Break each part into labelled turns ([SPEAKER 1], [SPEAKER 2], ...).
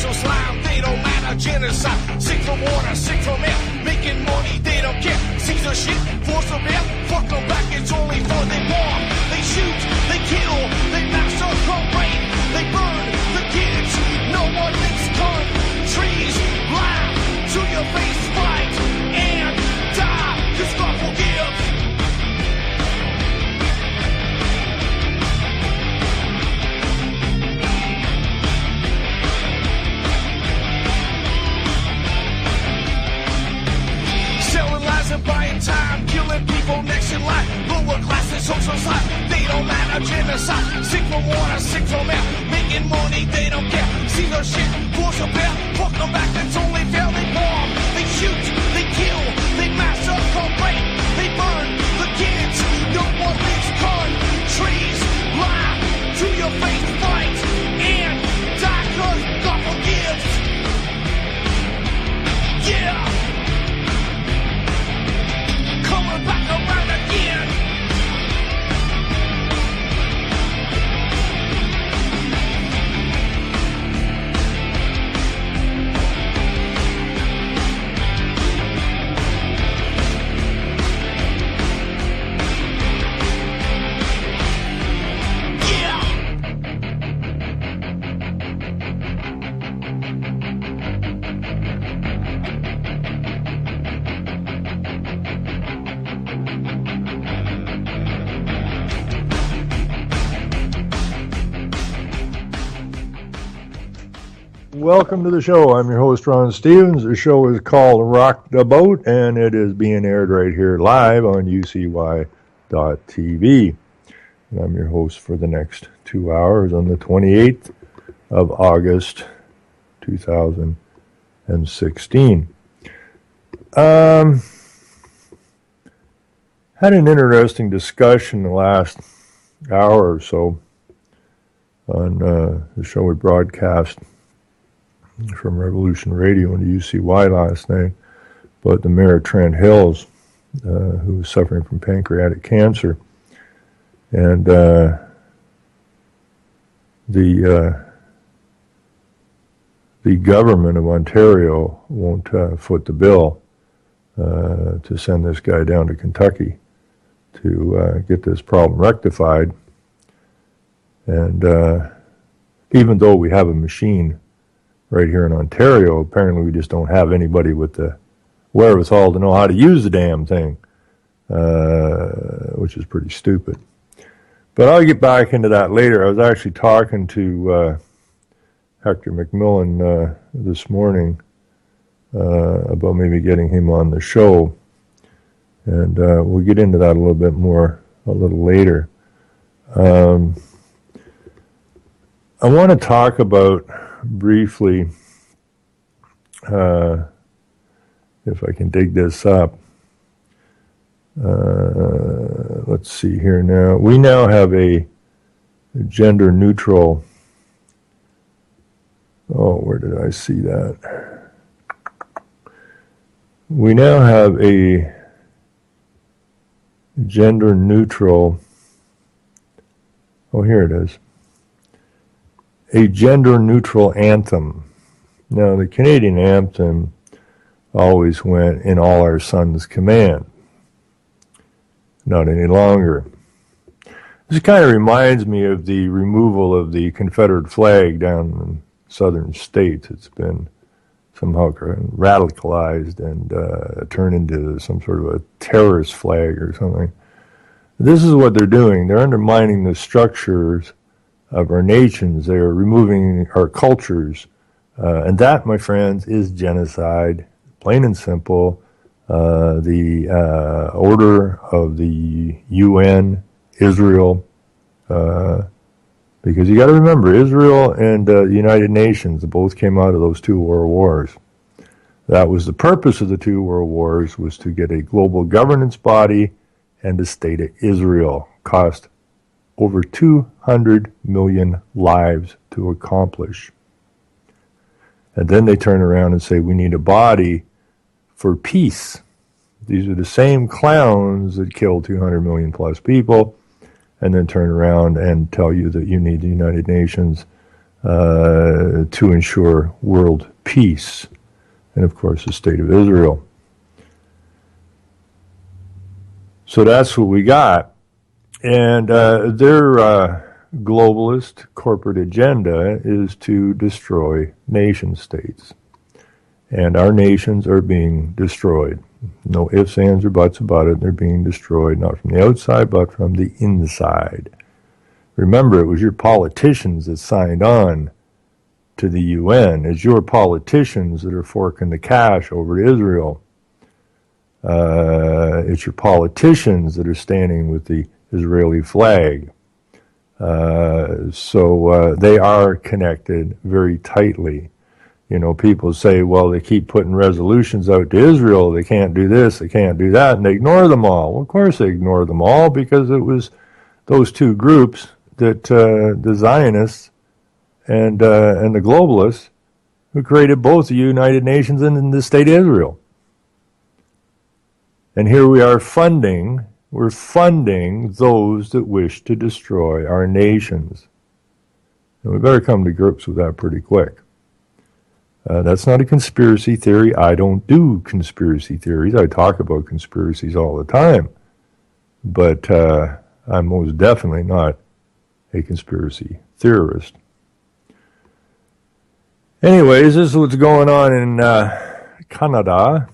[SPEAKER 1] social slime, they don't matter, genocide. Sick from water, sick from air, making money, they don't care. Caesar shit, force of air, fuck them back, it's only for they bomb. They shoot, they kill, they massacre, rape, they burn the kids. No one makes countries laugh to your face, fight and die, 'cause God forgives. Selling lies and buying time, killing people next in line. Lower class and social side, they don't matter, genocide. Sick from water, sick from air, making money, they don't care. See their shit, force a bear, fuck them back, that's only fair. They bomb, they shoot, they kill, they massacre, rape, they burn the kids. No one makes countries lie to your face, fight and die, 'cause God forgives. Yeah, coming back around again.
[SPEAKER 2] Welcome to the show. I'm your host, Ron Stevens. The show is called Rock the Boat, and it is being aired right here live on UCY.tv. And I'm your host for the next 2 hours on the 28th of August, 2016. Had an interesting discussion the last hour or so on the show we broadcast from Revolution Radio and UCY last night, but the mayor of Trent Hills, who was suffering from pancreatic cancer, and the government of Ontario won't foot the bill to send this guy down to Kentucky to get this problem rectified. And even though we have a machine right here in Ontario, apparently we just don't have anybody with the wherewithal to know how to use the damn thing, which is pretty stupid. But I'll get back into that later. I was actually talking to Hector McMillan this morning about maybe getting him on the show, and we'll get into that a little bit more a little later. I want to talk about briefly, if I can dig this up. Let's see here now. We now have a gender neutral. Oh, where did I see that? We now have a gender neutral. Oh, here it is. A gender-neutral anthem. Now, the Canadian anthem always went "In All Our Sons' Command." Not any longer. This kind of reminds me of the removal of the Confederate flag down in southern states. It's been somehow radicalized and turned into some sort of a terrorist flag or something. This is what they're doing. They're undermining the structures of our nations. They're removing our cultures. And that, my friends, is genocide, plain and simple. The order of the UN, Israel, because you got to remember, Israel and the United Nations both came out of those two world wars. That was the purpose of the two world wars, was to get a global governance body and a state of Israel. Cost over 200 million lives to accomplish. And then they turn around and say, we need a body for peace. These are the same clowns that killed 200 million plus people, and then turn around and tell you that you need the United Nations to ensure world peace, and of course the State of Israel. So that's what we got. And their globalist corporate agenda is to destroy nation states. And our nations are being destroyed. No ifs, ands, or buts about it. They're being destroyed, not from the outside, but from the inside. Remember, it was your politicians that signed on to the UN. It's your politicians that are forking the cash over to Israel. It's your politicians that are standing with the Israeli flag. So they are connected very tightly. You know, people say, well, they keep putting resolutions out to Israel. They can't do this, they can't do that, and they ignore them all. Well, of course they ignore them all, because it was those two groups that the Zionists and the globalists who created both the United Nations and the State of Israel. And here we are we're funding those that wish to destroy our nations. And we better come to grips with that pretty quick. That's not a conspiracy theory. I don't do conspiracy theories. I talk about conspiracies all the time. But I'm most definitely not a conspiracy theorist. Anyways, this is what's going on in Canada.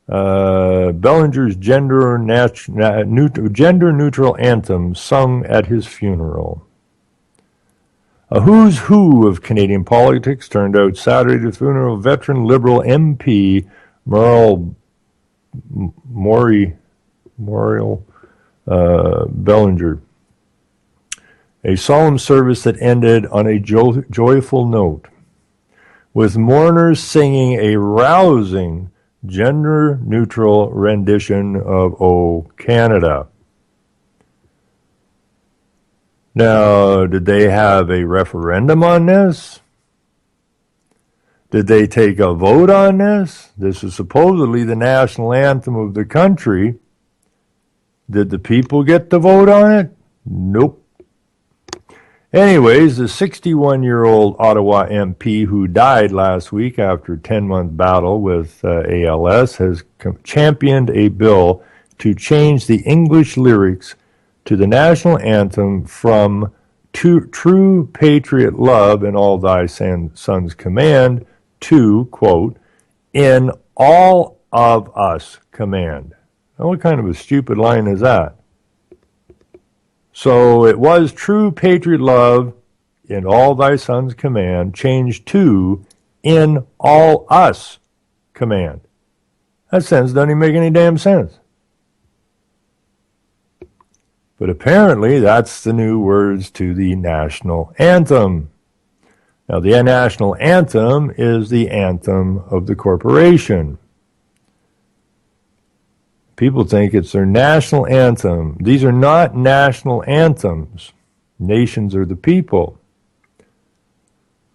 [SPEAKER 2] Bellinger's gender-neutral anthem sung at his funeral. A who's who of Canadian politics turned out Saturday to the funeral of veteran Liberal MP Merle Bellinger. A solemn service that ended on a joyful note, with mourners singing a rousing gender-neutral rendition of O Canada. Now, did they have a referendum on this? Did they take a vote on this? This is supposedly the national anthem of the country. Did the people get to vote on it? Nope. Anyways, the 61-year-old Ottawa MP who died last week after a 10-month battle with ALS has championed a bill to change the English lyrics to the national anthem from true patriot love in all thy sons command to, quote, in all of us command. Now, what kind of a stupid line is that? So it was true patriot love in all thy sons command, changed to in all us command. That sentence doesn't even make any damn sense. But apparently that's the new words to the national anthem. Now, the national anthem is the anthem of the corporation. People think it's their national anthem. These are not national anthems. Nations are the people.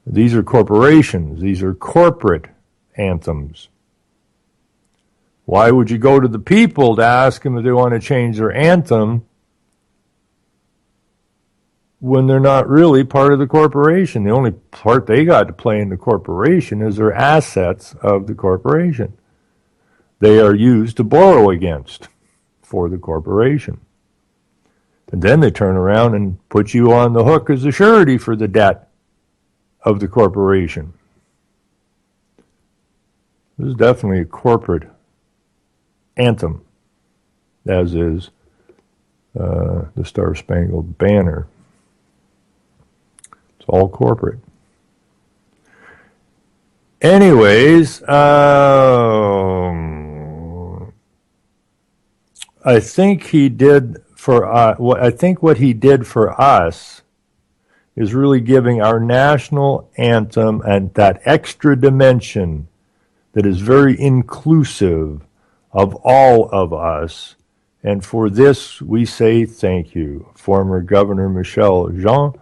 [SPEAKER 2] These are corporations. These are corporate anthems. Why would you go to the people to ask them if they want to change their anthem when they're not really part of the corporation? The only part they got to play in the corporation is their assets of the corporation. They are used to borrow against for the corporation. And then they turn around and put you on the hook as a surety for the debt of the corporation. This is definitely a corporate anthem, as is the Star-Spangled Banner. It's all corporate. Anyways, I think he did for I think what he did for us is really giving our national anthem and that extra dimension that is very inclusive of all of us. And for this, we say thank you. Former Governor Michelle Jean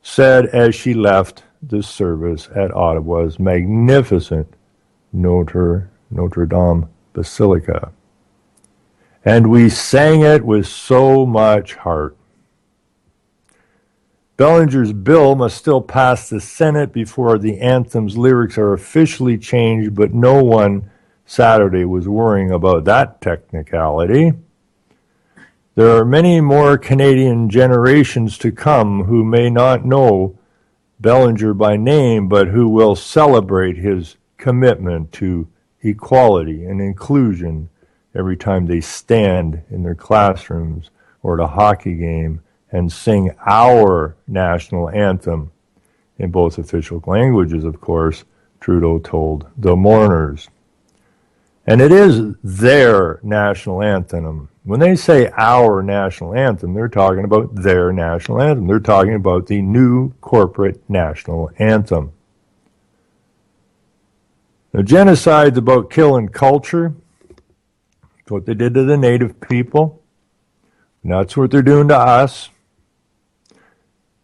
[SPEAKER 2] said as she left the service at Ottawa's magnificent Notre Dame Basilica. And we sang it with so much heart. Bellinger's bill must still pass the Senate before the anthem's lyrics are officially changed, but no one Saturday was worrying about that technicality. There are many more Canadian generations to come who may not know Bellinger by name, but who will celebrate his commitment to equality and inclusion every time they stand in their classrooms or at a hockey game and sing our national anthem in both official languages, of course, Trudeau told the mourners. And it is their national anthem. When they say our national anthem, they're talking about their national anthem. They're talking about the new corporate national anthem. Now, genocide's about killing culture. It's what they did to the native people. And that's what they're doing to us.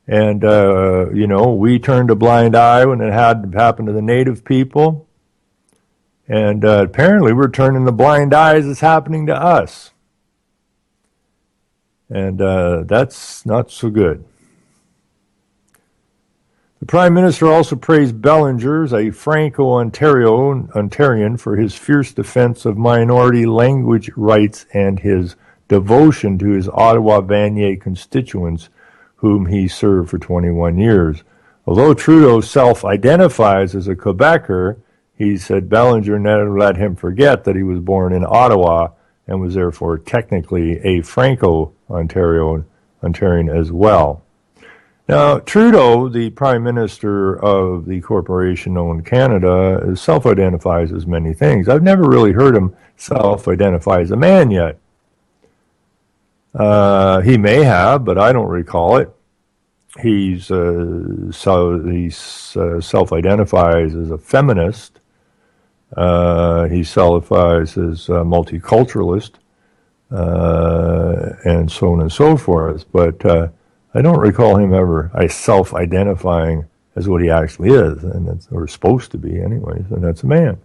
[SPEAKER 2] And, we turned a blind eye when it had happened to the native people. And apparently we're turning the blind eye as it's happening to us. And that's not so good. The Prime Minister also praised Bellinger as a Franco-Ontarian for his fierce defense of minority language rights and his devotion to his Ottawa-Vanier constituents, whom he served for 21 years. Although Trudeau self-identifies as a Quebecer, he said Bellinger never let him forget that he was born in Ottawa and was therefore technically a Franco-Ontarian as well. Now, Trudeau, the Prime Minister of the corporation known Canada, self-identifies as many things. I've never really heard him self-identify as a man yet. He may have, but I don't recall it. He self-identifies as a feminist. He self-identifies as a multiculturalist, and so on and so forth. But I don't recall him ever self-identifying as what he actually is, and that's, or supposed to be anyways, and that's a man.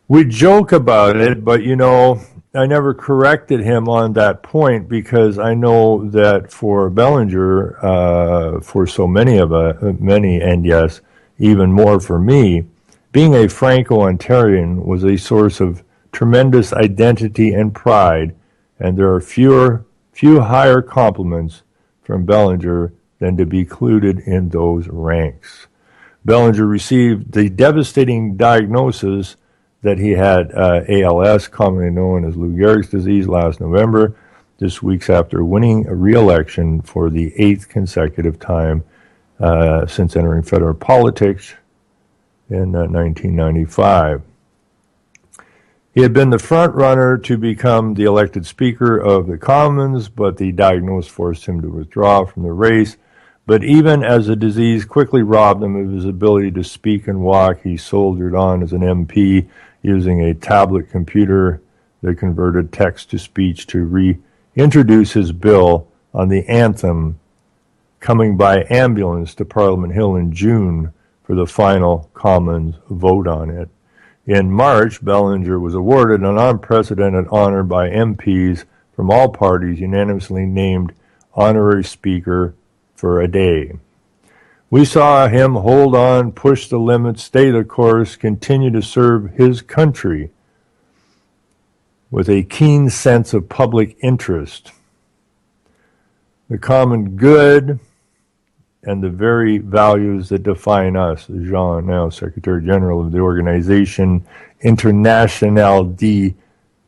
[SPEAKER 2] We joke about it, but I never corrected him on that point because I know that for Bellinger, for so many and yes, even more for me, being a Franco-Ontarian was a source of tremendous identity and pride, and there are few higher compliments from Bellinger than to be included in those ranks. Bellinger received the devastating diagnosis that he had ALS, commonly known as Lou Gehrig's disease, last November, just weeks after winning a re-election for the 8th consecutive time since entering federal politics in 1995. He had been the front runner to become the elected Speaker of the Commons, but the diagnosis forced him to withdraw from the race. But even as the disease quickly robbed him of his ability to speak and walk, he soldiered on as an MP, using a tablet computer that converted text to speech to reintroduce his bill on the anthem, coming by ambulance to Parliament Hill in June for the final Commons vote on it. In March, Bellinger was awarded an unprecedented honor by MPs from all parties, unanimously named honorary speaker for a day. We saw him hold on, push the limits, stay the course, continue to serve his country with a keen sense of public interest, the common good, and the very values that define us. Jean, now Secretary General of the organization Internationale de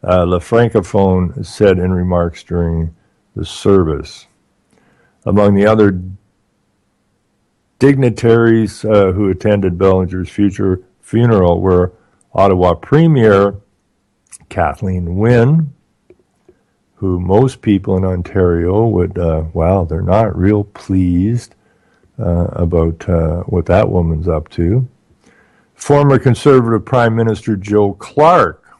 [SPEAKER 2] la Francophone, said in remarks during the service. Among the other dignitaries who attended Bellinger's funeral were Ottawa Premier Kathleen Wynne, who most people in Ontario would, they're not real pleased about what that woman's up to. Former Conservative Prime Minister Joe Clark,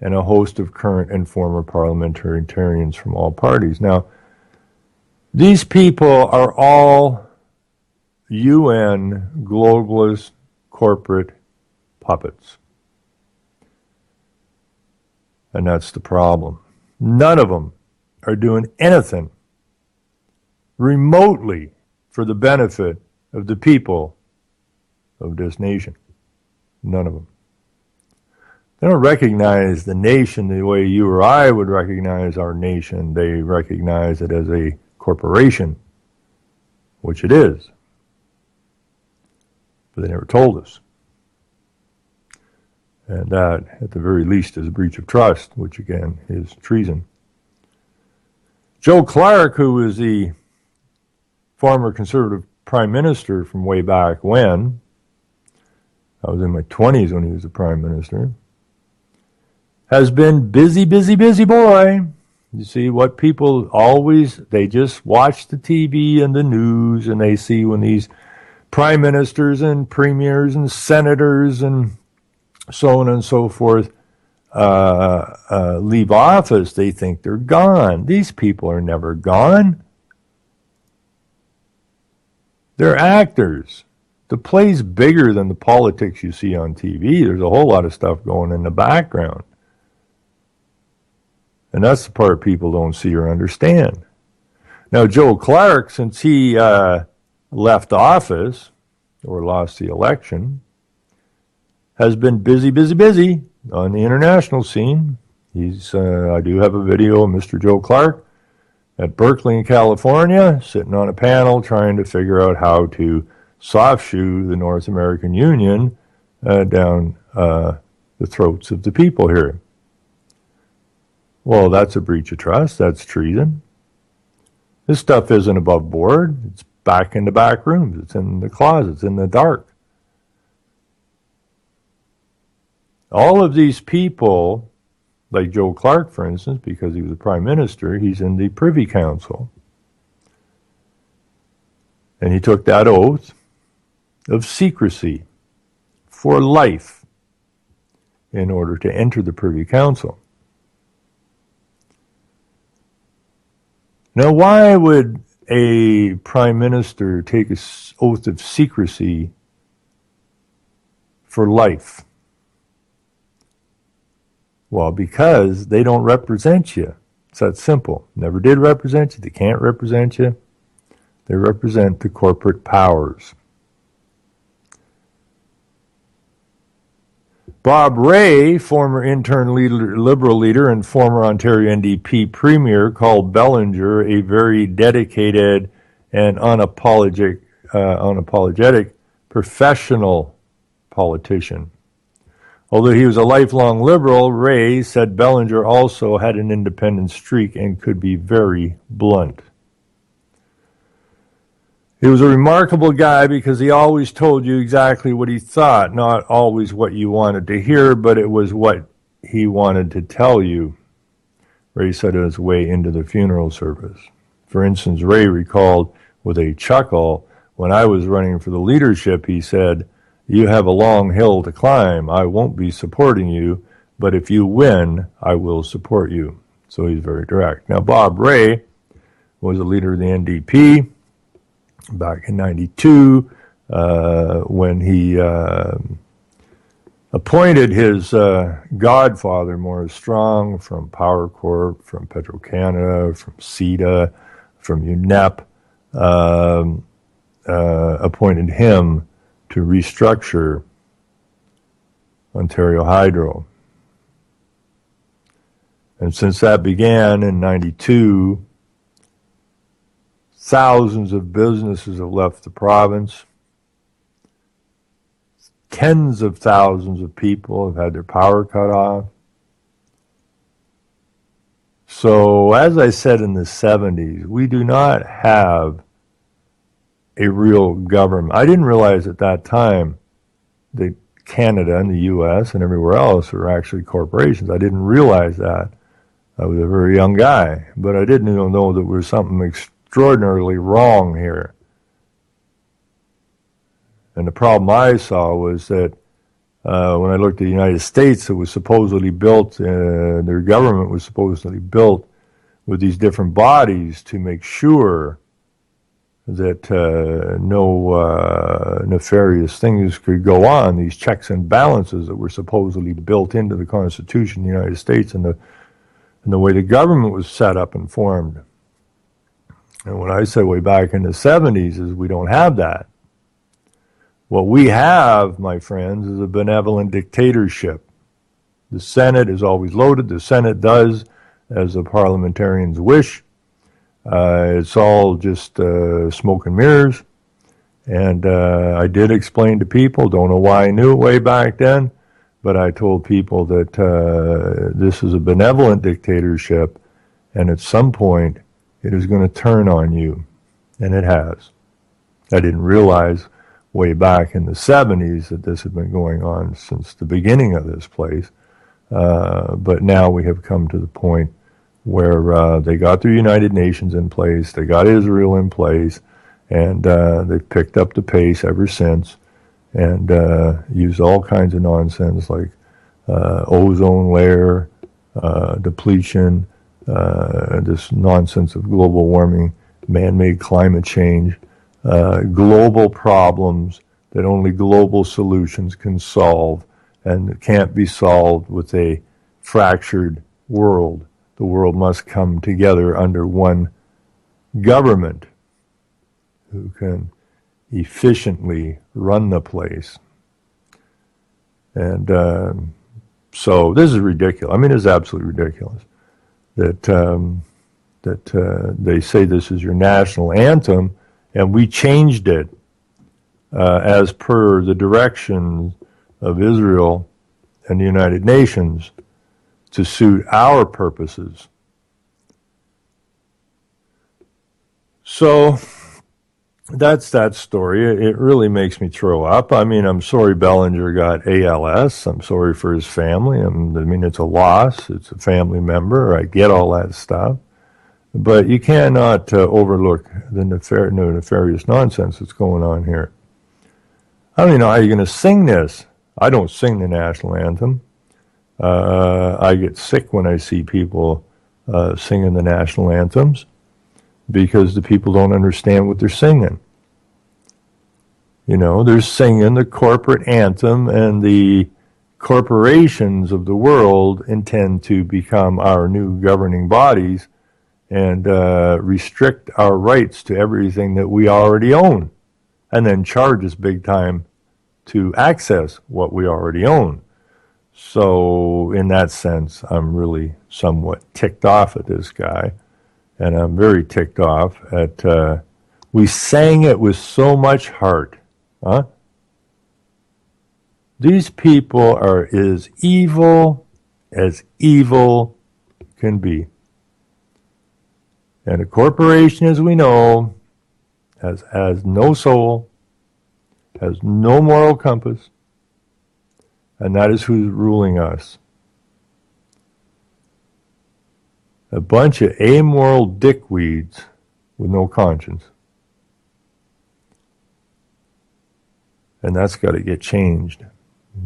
[SPEAKER 2] and a host of current and former parliamentarians from all parties. Now, these people are all UN globalist corporate puppets. And that's the problem. None of them are doing anything remotely for the benefit of the people of this nation. None of them. They don't recognize the nation the way you or I would recognize our nation. They recognize it as a corporation, which it is. But they never told us. And that, at the very least, is a breach of trust, which again is treason. Joe Clark, who was the former conservative prime minister from way back when, I was in my 20s when he was the prime minister, has been busy boy. You see, what people always, they just watch the TV and the news, and they see when these prime ministers and premiers and senators and so on and so forth leave office, they think they're gone. These people are never gone. They're actors. The play's bigger than the politics you see on TV. There's a whole lot of stuff going in the background. And that's the part people don't see or understand. Now, Joe Clark, since he left office or lost the election, has been busy on the international scene. I do have a video of Mr. Joe Clark at Berkeley in California, sitting on a panel trying to figure out how to soft shoe the North American Union down the throats of the people here. Well, that's a breach of trust. That's treason. This stuff isn't above board. It's back in the back rooms. It's in the closets, in the dark. All of these people, like Joe Clark, for instance, because he was a prime minister, he's in the Privy Council. And he took that oath of secrecy for life in order to enter the Privy Council. Now, why would a prime minister take an oath of secrecy for life? Well, because they don't represent you. It's that simple. Never did represent you. They can't represent you. They represent the corporate powers. Bob Rae, former intern Liberal leader and former Ontario NDP premier, called Bellinger a very dedicated and unapologetic professional politician. Although he was a lifelong Liberal, Rae said Bellinger also had an independent streak and could be very blunt. He was a remarkable guy because he always told you exactly what he thought, not always what you wanted to hear, but it was what he wanted to tell you. Rae said it his way into the funeral service. For instance, Rae recalled with a chuckle, when I was running for the leadership, he said, "You have a long hill to climb. I won't be supporting you, but if you win, I will support you." So he's very direct. Now, Bob Rae was a leader of the NDP back in 92 when he appointed his godfather, Maurice Strong, from Power Corp, from Petro-Canada, from CETA, from UNEP, appointed him to restructure Ontario Hydro. And since that began in 92, thousands of businesses have left the province. Tens of thousands of people have had their power cut off. So, as I said in the 70s, we do not have a real government. I didn't realize at that time that Canada and the U.S. and everywhere else are actually corporations. I didn't realize that. I was a very young guy, but I didn't even know that there was something extraordinarily wrong here. And the problem I saw was that when I looked at the United States, it was supposedly built, their government was supposedly built with these different bodies to make sure that no nefarious things could go on, these checks and balances that were supposedly built into the Constitution of the United States and and the way the government was set up and formed. And what I said way back in the 70s is we don't have that. What we have, my friends, is a benevolent dictatorship. The Senate is always loaded. The Senate does as the parliamentarians wish. It's all just smoke and mirrors. And I did explain to people, don't know why I knew it way back then, but I told people that this is a benevolent dictatorship, and at some point it is going to turn on you, and it has. I didn't realize way back in the 70s that this had been going on since the beginning of this place, but now we have come to the point where they got the United Nations in place, they got Israel in place, and they've picked up the pace ever since, and used all kinds of nonsense like ozone layer, depletion, this nonsense of global warming, man-made climate change, global problems that only global solutions can solve, and can't be solved with a fractured world. The world must come together under one government who can efficiently run the place. And so this is ridiculous. I mean, it's absolutely ridiculous that they say this is your national anthem, and we changed it as per the direction of Israel and the United Nations to suit our purposes. So that's that story. It really makes me throw up. I mean, I'm sorry Bellinger got ALS. I'm sorry for his family. I mean, it's a loss. It's a family member. I get all that stuff. But you cannot overlook the nefarious nonsense that's going on here. I don't even know how you're going to sing this. I don't sing the national anthem. I get sick when I see people singing the national anthems because the people don't understand what they're singing. You know, they're singing the corporate anthem, and the corporations of the world intend to become our new governing bodies and restrict our rights to everything that we already own, and then charge us big time to access what we already own. So in that sense, I'm really somewhat ticked off at this guy, and I'm very ticked off at, we sang it with so much heart, huh? These people are as evil can be. And a corporation, as we know, has no soul, has no moral compass, and that is who's ruling us. A bunch of amoral dickweeds with no conscience. And that's got to get changed,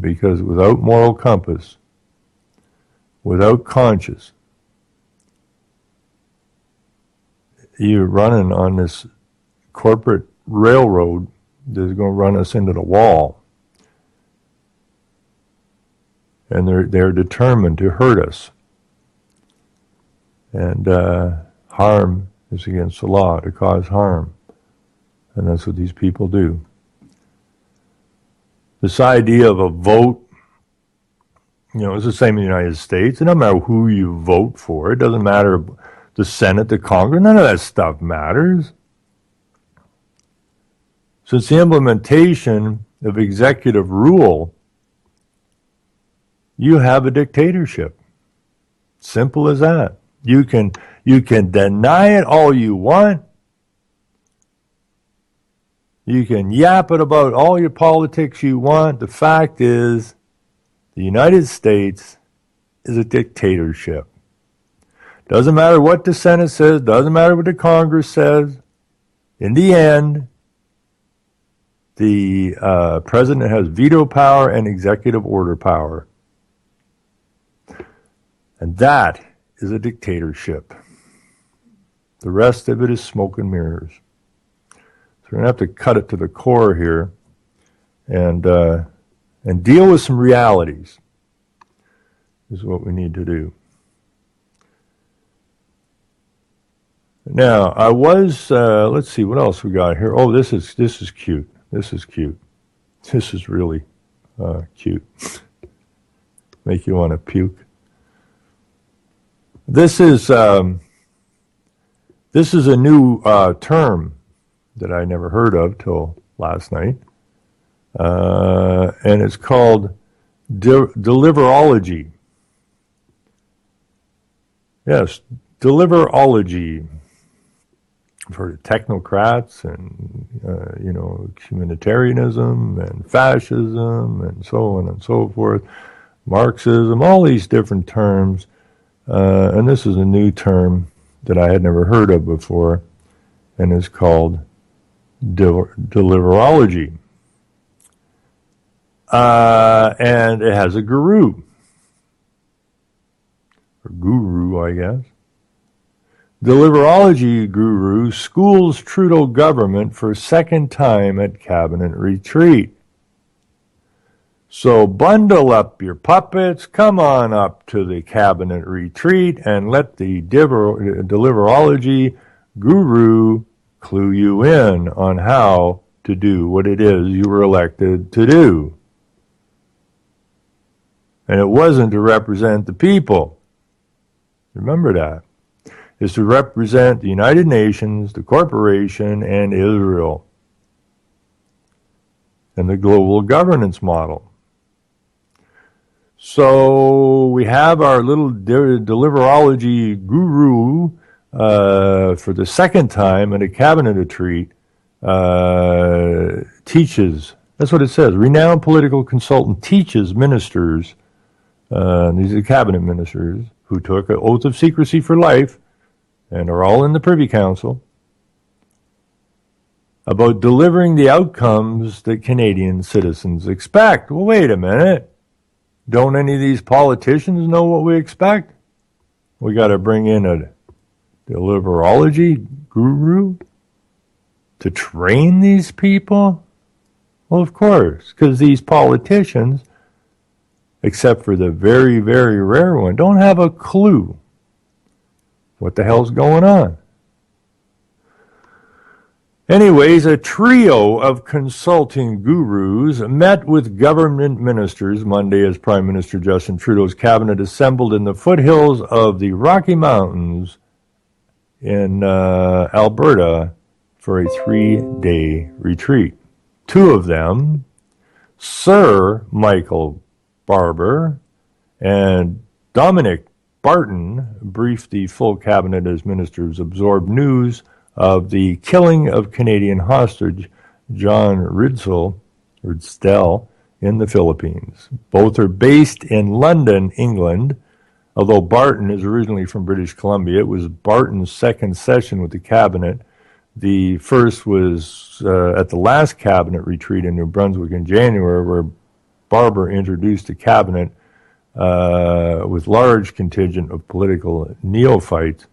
[SPEAKER 2] because without moral compass, without conscience, you're running on this corporate railroad that's going to run us into the wall. And they're determined to hurt us. And harm is against the law, to cause harm. And that's what these people do. This idea of a vote, you know, it's the same in the United States. It doesn't matter who you vote for. It doesn't matter the Senate, the Congress. None of that stuff matters. Since the implementation of executive rule, you have a dictatorship. Simple as that. You can deny it all you want. You can yap it about all your politics you want. The fact is, the United States is a dictatorship. Doesn't matter what the Senate says, doesn't matter what the Congress says. In the end, the president has veto power and executive order power. And that is a dictatorship. The rest of it is smoke and mirrors. So we're going to have to cut it to the core here and deal with some realities is what we need to do. Now, I was, let's see, what else we got here? Oh, this is cute. This is cute. This is really cute. Make you want to puke. This is a new term that I never heard of till last night, and it's called deliverology. Yes, deliverology for technocrats and humanitarianism and fascism and so on and so forth, Marxism, all these different terms. And this is a new term that I had never heard of before, and is called deliverology. And it has a guru, or guru, I guess. Deliverology guru schools Trudeau government for second time at cabinet retreat. So bundle up your puppets, come on up to the cabinet retreat, and let the deliverology guru clue you in on how to do what it is you were elected to do. And it wasn't to represent the people. Remember that. It's to represent the United Nations, the corporation, and Israel, and the global governance model. So we have our little deliverology guru for the second time at a cabinet retreat teaches, that's what it says, renowned political consultant teaches ministers, these are cabinet ministers, who took an oath of secrecy for life and are all in the Privy Council, about delivering the outcomes that Canadian citizens expect. Well, wait a minute. Don't any of these politicians know what we expect? We got to bring in a deliverology guru to train these people? Well, of course, because these politicians, except for the very, very rare one, don't have a clue what the hell's going on. Anyways, a trio of consulting gurus met with government ministers Monday as Prime Minister Justin Trudeau's cabinet assembled in the foothills of the Rocky Mountains in Alberta for a 3-day retreat. Two of them, Sir Michael Barber and Dominic Barton, briefed the full cabinet as ministers absorbed news of the killing of Canadian hostage John Ridsdale in the Philippines. Both are based in London, England. Although Barton is originally from British Columbia, it was Barton's second session with the cabinet. The first was at the last cabinet retreat in New Brunswick in January, where Barber introduced the cabinet with large contingent of political neophytes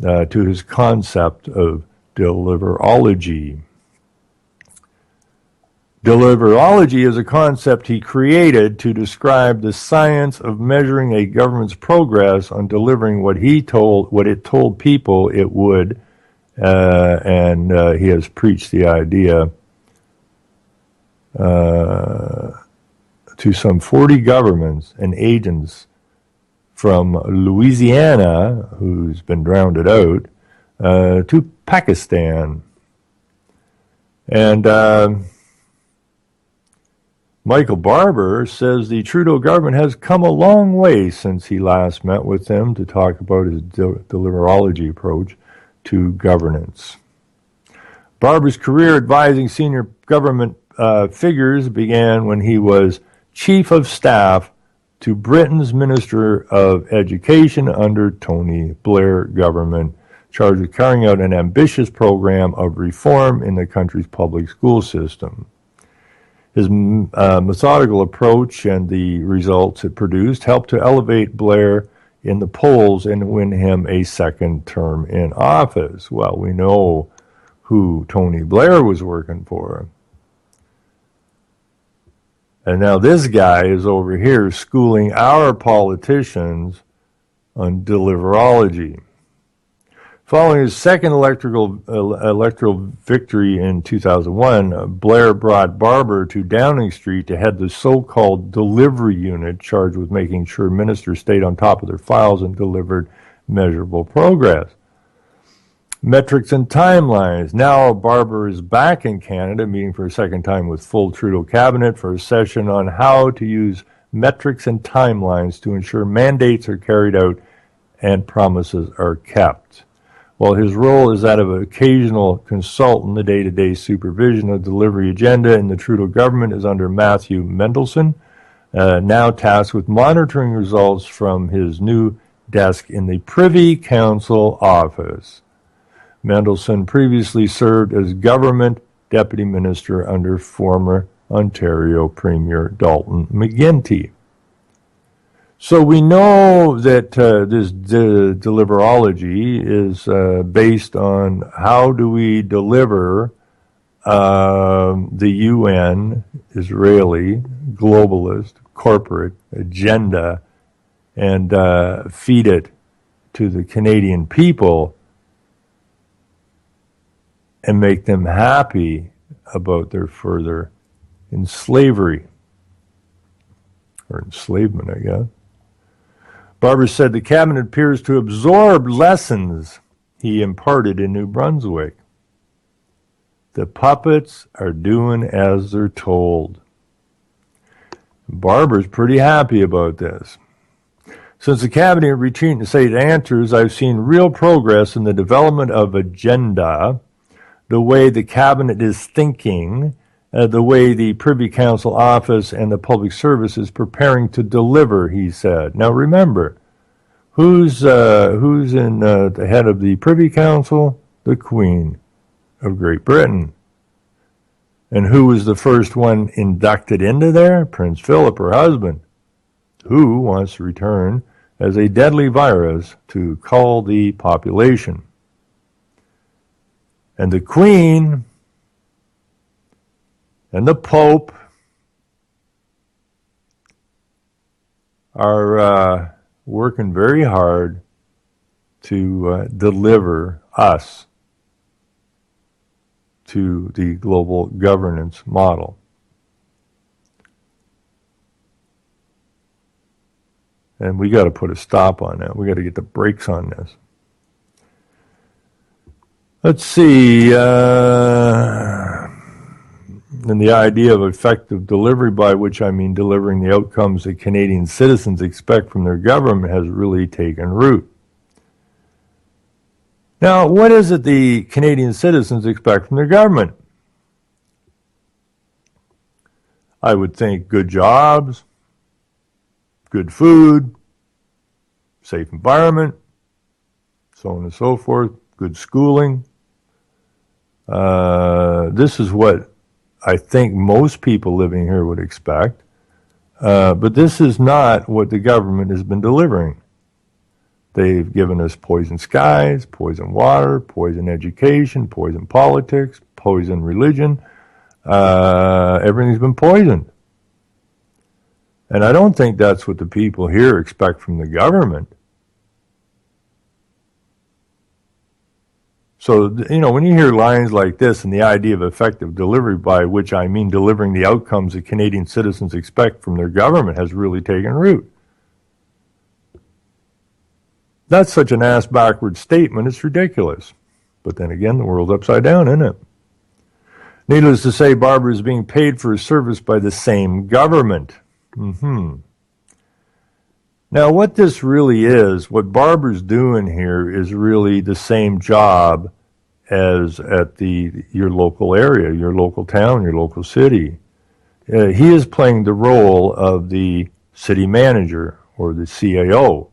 [SPEAKER 2] to his concept of deliverology. Deliverology is a concept he created to describe the science of measuring a government's progress on delivering what it told people it would, and he has preached the idea to some 40 governments and agents from Louisiana, who's been drowned out, to Pakistan. And Michael Barber says the Trudeau government has come a long way since he last met with them to talk about his deliverology approach to governance. Barber's career advising senior government figures began when he was Chief of Staff to Britain's Minister of Education under Tony Blair government, charged with carrying out an ambitious program of reform in the country's public school system. His methodical approach and the results it produced helped to elevate Blair in the polls and win him a second term in office. Well, we know who Tony Blair was working for. And now this guy is over here schooling our politicians on deliverology. Following his second electoral victory in 2001, Blair brought Barbour to Downing Street to head the so-called delivery unit charged with making sure ministers stayed on top of their files and delivered measurable progress. Metrics and timelines. Now Barbour is back in Canada, meeting for a second time with full Trudeau cabinet for a session on how to use metrics and timelines to ensure mandates are carried out and promises are kept. While his role is that of an occasional consultant, the day-to-day supervision of the delivery agenda in the Trudeau government is under Matthew Mendelson, now tasked with monitoring results from his new desk in the Privy Council office. Mendelson previously served as government deputy minister under former Ontario Premier Dalton McGuinty. So we know that this deliverology is based on how do we deliver the UN, Israeli, globalist, corporate agenda and feed it to the Canadian people and make them happy about their further enslavement, I guess. Barbour said the cabinet appears to absorb lessons he imparted in New Brunswick. The puppets are doing as they're told. Barbour's pretty happy about this. Since the cabinet retreat in St. Andrews, I've seen real progress in the development of agenda, the way the cabinet is thinking, the way the Privy Council office and the public service is preparing to deliver, he said. Now remember, who's in the head of the Privy Council? The Queen of Great Britain. And who was the first one inducted into there? Prince Philip, her husband, who wants to return as a deadly virus to cull the population. And the Queen and the Pope are working very hard to deliver us to the global governance model. And we got to put a stop on that. We got to get the brakes on this. Let's see. And the idea of effective delivery, by which I mean delivering the outcomes that Canadian citizens expect from their government, has really taken root. Now, what is it the Canadian citizens expect from their government? I would think good jobs, good food, safe environment, so on and so forth, good schooling. This is what I think most people living here would expect. But this is not what the government has been delivering. They've given us poison skies, poison water, poison education, poison politics, poison religion. Everything's been poisoned. And I don't think that's what the people here expect from the government. So, you know, when you hear lines like this and the idea of effective delivery, by which I mean delivering the outcomes that Canadian citizens expect from their government, has really taken root. That's such an ass-backward statement, it's ridiculous. But then again, the world's upside down, isn't it? Needless to say, Barbour is being paid for his service by the same government. Now, what this really is, what Barbour's doing here is really the same job as at your local area, your local town, your local city. He is playing the role of the city manager or the CAO.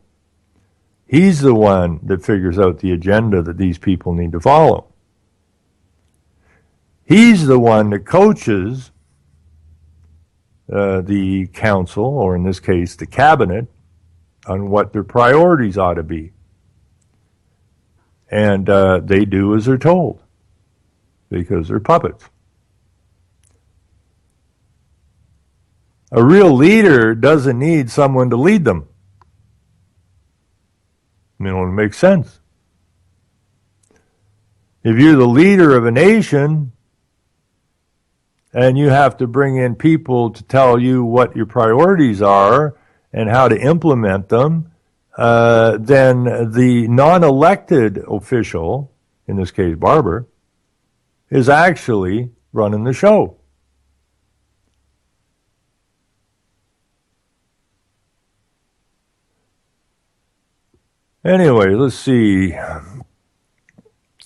[SPEAKER 2] He's the one that figures out the agenda that these people need to follow. He's the one that coaches the council, or in this case, the cabinet, on what their priorities ought to be. And they do as they're told, because they're puppets. A real leader doesn't need someone to lead them. You know, it makes sense. If you're the leader of a nation and you have to bring in people to tell you what your priorities are and how to implement them, then the non-elected official, in this case Barber, is actually running the show. Anyway, let's see.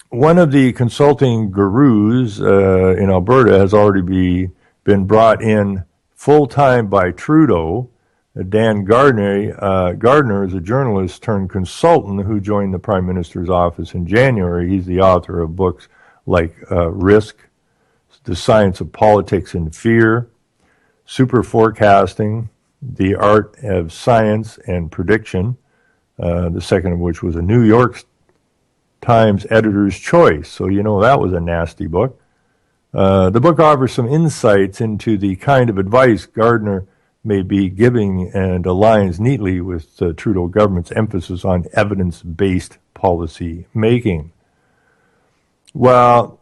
[SPEAKER 2] One of the consulting gurus in Alberta has already been brought in full-time by Trudeau. Dan Gardner. Gardner is a journalist turned consultant who joined the Prime Minister's office in January. He's the author of books like Risk, The Science of Politics and Fear, Super Forecasting, The Art of Science and Prediction, the second of which was a New York Times editor's choice. So you know that was a nasty book. The book offers some insights into the kind of advice Gardner may be giving and aligns neatly with the Trudeau government's emphasis on evidence-based policy making. Well,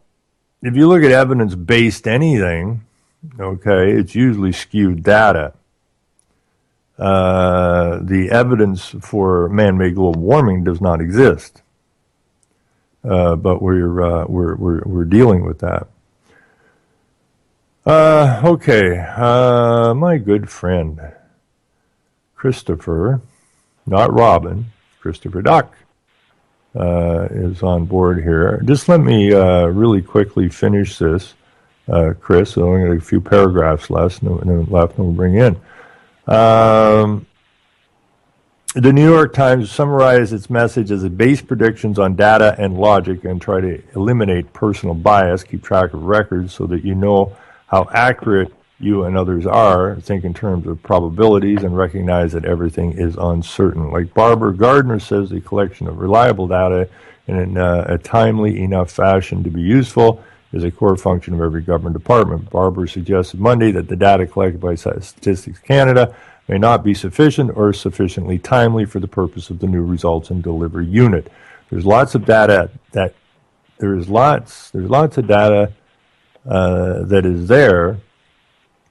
[SPEAKER 2] if you look at evidence-based anything, okay, it's usually skewed data. The evidence for man-made global warming does not exist, but we're dealing with that. Okay, my good friend Christopher, not Robin, Christopher Duck, is on board here. Just let me really quickly finish this, Chris. So I'm going to have a few paragraphs left, and we'll bring in. The New York Times summarized its message as it based predictions on data and logic and try to eliminate personal bias, keep track of records so that you know how accurate you and others are, think in terms of probabilities, and recognize that everything is uncertain. Like Barbara Gardner says, the collection of reliable data in a timely enough fashion to be useful is a core function of every government department. Barbara suggested Monday that the data collected by Statistics Canada may not be sufficient or sufficiently timely for the purpose of the new results and delivery unit. There's lots of data that there's lots of data that is there,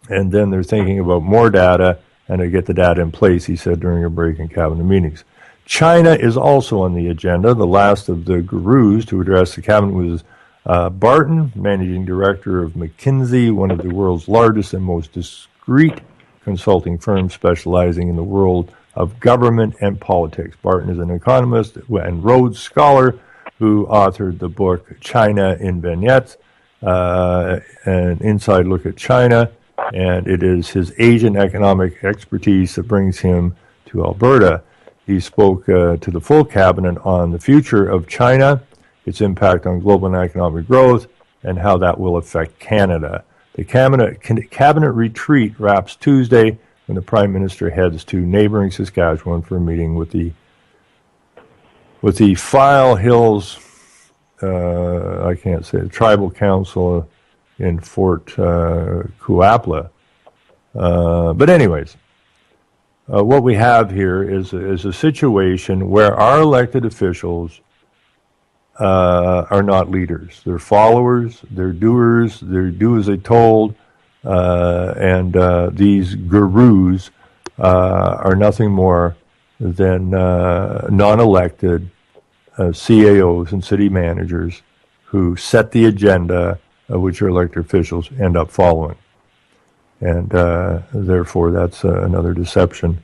[SPEAKER 2] and then they're thinking about more data and to get the data in place, he said during a break in cabinet meetings. China is also on the agenda. The last of the gurus to address the cabinet was Barton, managing director of McKinsey, one of the world's largest and most discreet consulting firm specializing in the world of government and politics. Barton is an economist and Rhodes Scholar who authored the book China in Vignettes, an inside look at China, and it is his Asian economic expertise that brings him to Alberta. He spoke to the full cabinet on the future of China, its impact on global and economic growth, and how that will affect Canada. The cabinet retreat wraps Tuesday when the Prime Minister heads to neighboring Saskatchewan for a meeting with the File Hills, I can't say, the Tribal Council in Fort Coupla. But anyways, what we have here is a situation where our elected officials are not leaders. They're followers, they're doers, they do as they're told, and these gurus are nothing more than non-elected CAOs and city managers who set the agenda which our elected officials end up following. And therefore that's another deception.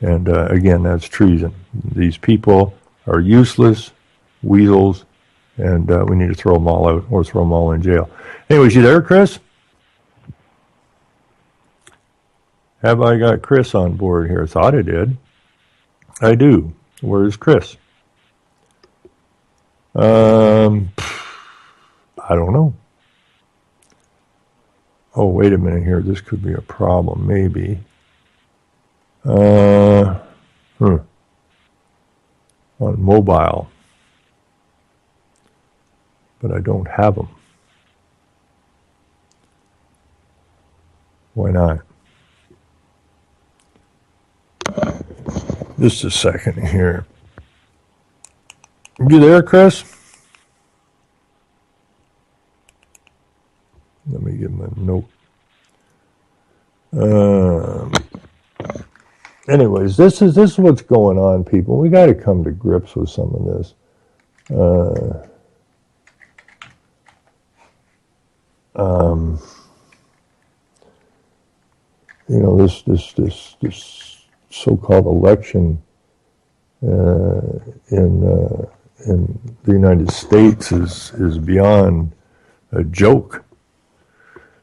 [SPEAKER 2] And again, that's treason. These people are useless weasels, and we need to throw them all out or throw them all in jail. Anyways, you there, Chris? Have I got Chris on board here? Thought I did. I do. Where's Chris? I don't know. Oh, wait a minute here. This could be a problem, maybe. On mobile. But I don't have them. Why not? Just a second here. You there, Chris? Let me give him a note. Anyways, this is what's going on, people. We got to come to grips with some of this. You know, this so-called election in the United States is beyond a joke.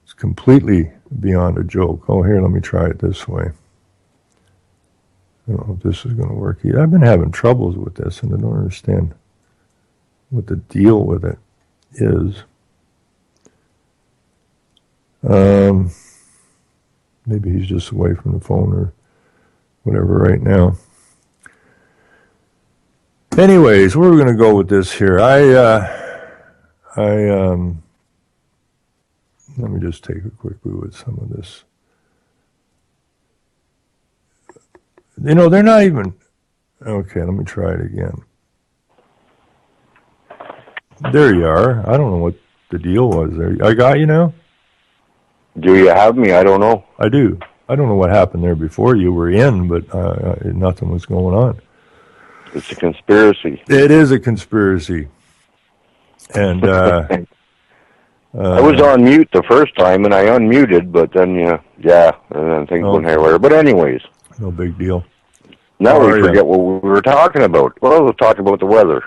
[SPEAKER 2] It's completely beyond a joke. Oh, here, let me try it this way. I don't know if this is going to work either. I've been having troubles with this, and I don't understand what the deal with it is. Maybe he's just away from the phone or whatever right now. Anyways, where are we going to go with this here? Let me just take a quick look at some of this. You know, they're not even... Okay, let me try it again. There you are. I don't know what the deal was there. I got you now?
[SPEAKER 3] Do you have me? I don't know.
[SPEAKER 2] I do. I don't know what happened there before you were in, but nothing was going on.
[SPEAKER 3] It's a conspiracy.
[SPEAKER 2] It is a conspiracy. And
[SPEAKER 3] I was on mute the first time, and I unmuted, but then, and then things went haywire. But anyways.
[SPEAKER 2] No big deal.
[SPEAKER 3] Now we forget what we were talking about. Well, we'll talk about the weather.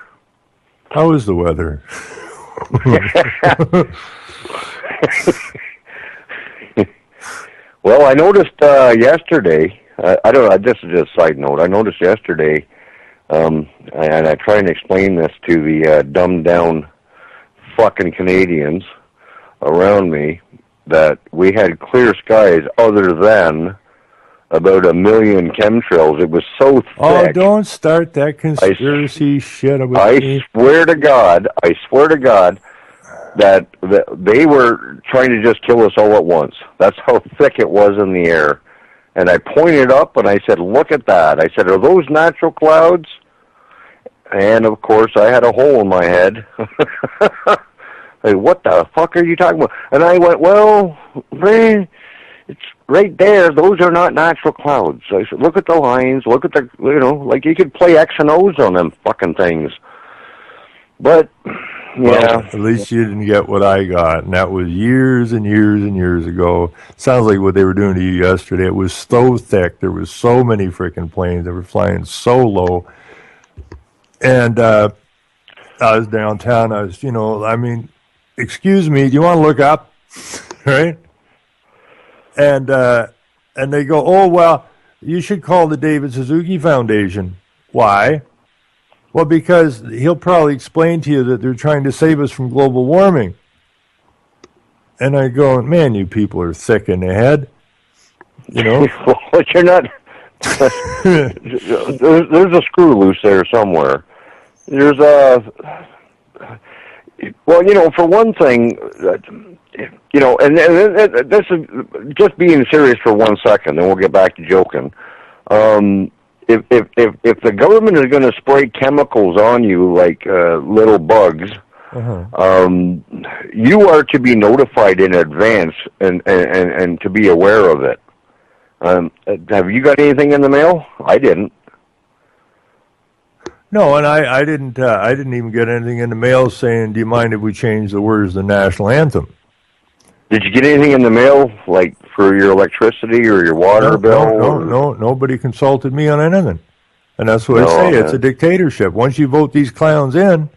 [SPEAKER 2] How is the weather?
[SPEAKER 3] Well, I noticed yesterday, I don't know, this is just a side note, I noticed yesterday, and I try and explain this to the dumbed-down fucking Canadians around me, that we had clear skies other than about 1 million chemtrails. It was so thick.
[SPEAKER 2] Oh, don't start that conspiracy shit about me.
[SPEAKER 3] I swear to God, that they were trying to just kill us all at once. That's how thick it was in the air. And I pointed up and I said, look at that. I said, are those natural clouds? And, of course, I had a hole in my head. Like, what the fuck are you talking about? And I went, well, it's right there. Those are not natural clouds. I said, look at the lines. Look at the, like you could play X and O's on them fucking things. But...
[SPEAKER 2] Well, at least you didn't get what I got, and that was years and years and years ago. Sounds like what they were doing to you yesterday. It was so thick. There was so many freaking planes that were flying so low. And I was downtown. I was, excuse me, do you want to look up? Right? And they go, oh, well, you should call the David Suzuki Foundation. Why? Well, because he'll probably explain to you that they're trying to save us from global warming. And I go, man, you people are thick in the head.
[SPEAKER 3] Well, you're not... there's a screw loose there somewhere. There's a... Well, for one thing, and this is just being serious for 1 second, then we'll get back to joking. If the government is going to spray chemicals on you like little bugs, you are to be notified in advance and to be aware of it. Have you got anything in the mail? I didn't.
[SPEAKER 2] No, and I didn't even get anything in the mail saying, do you mind if we change the words to the national anthem?
[SPEAKER 3] Did you get anything in the mail, like for your electricity or your water bill?
[SPEAKER 2] No, nobody consulted me on anything. And that's what I say, it's a dictatorship. Once you vote these clowns in,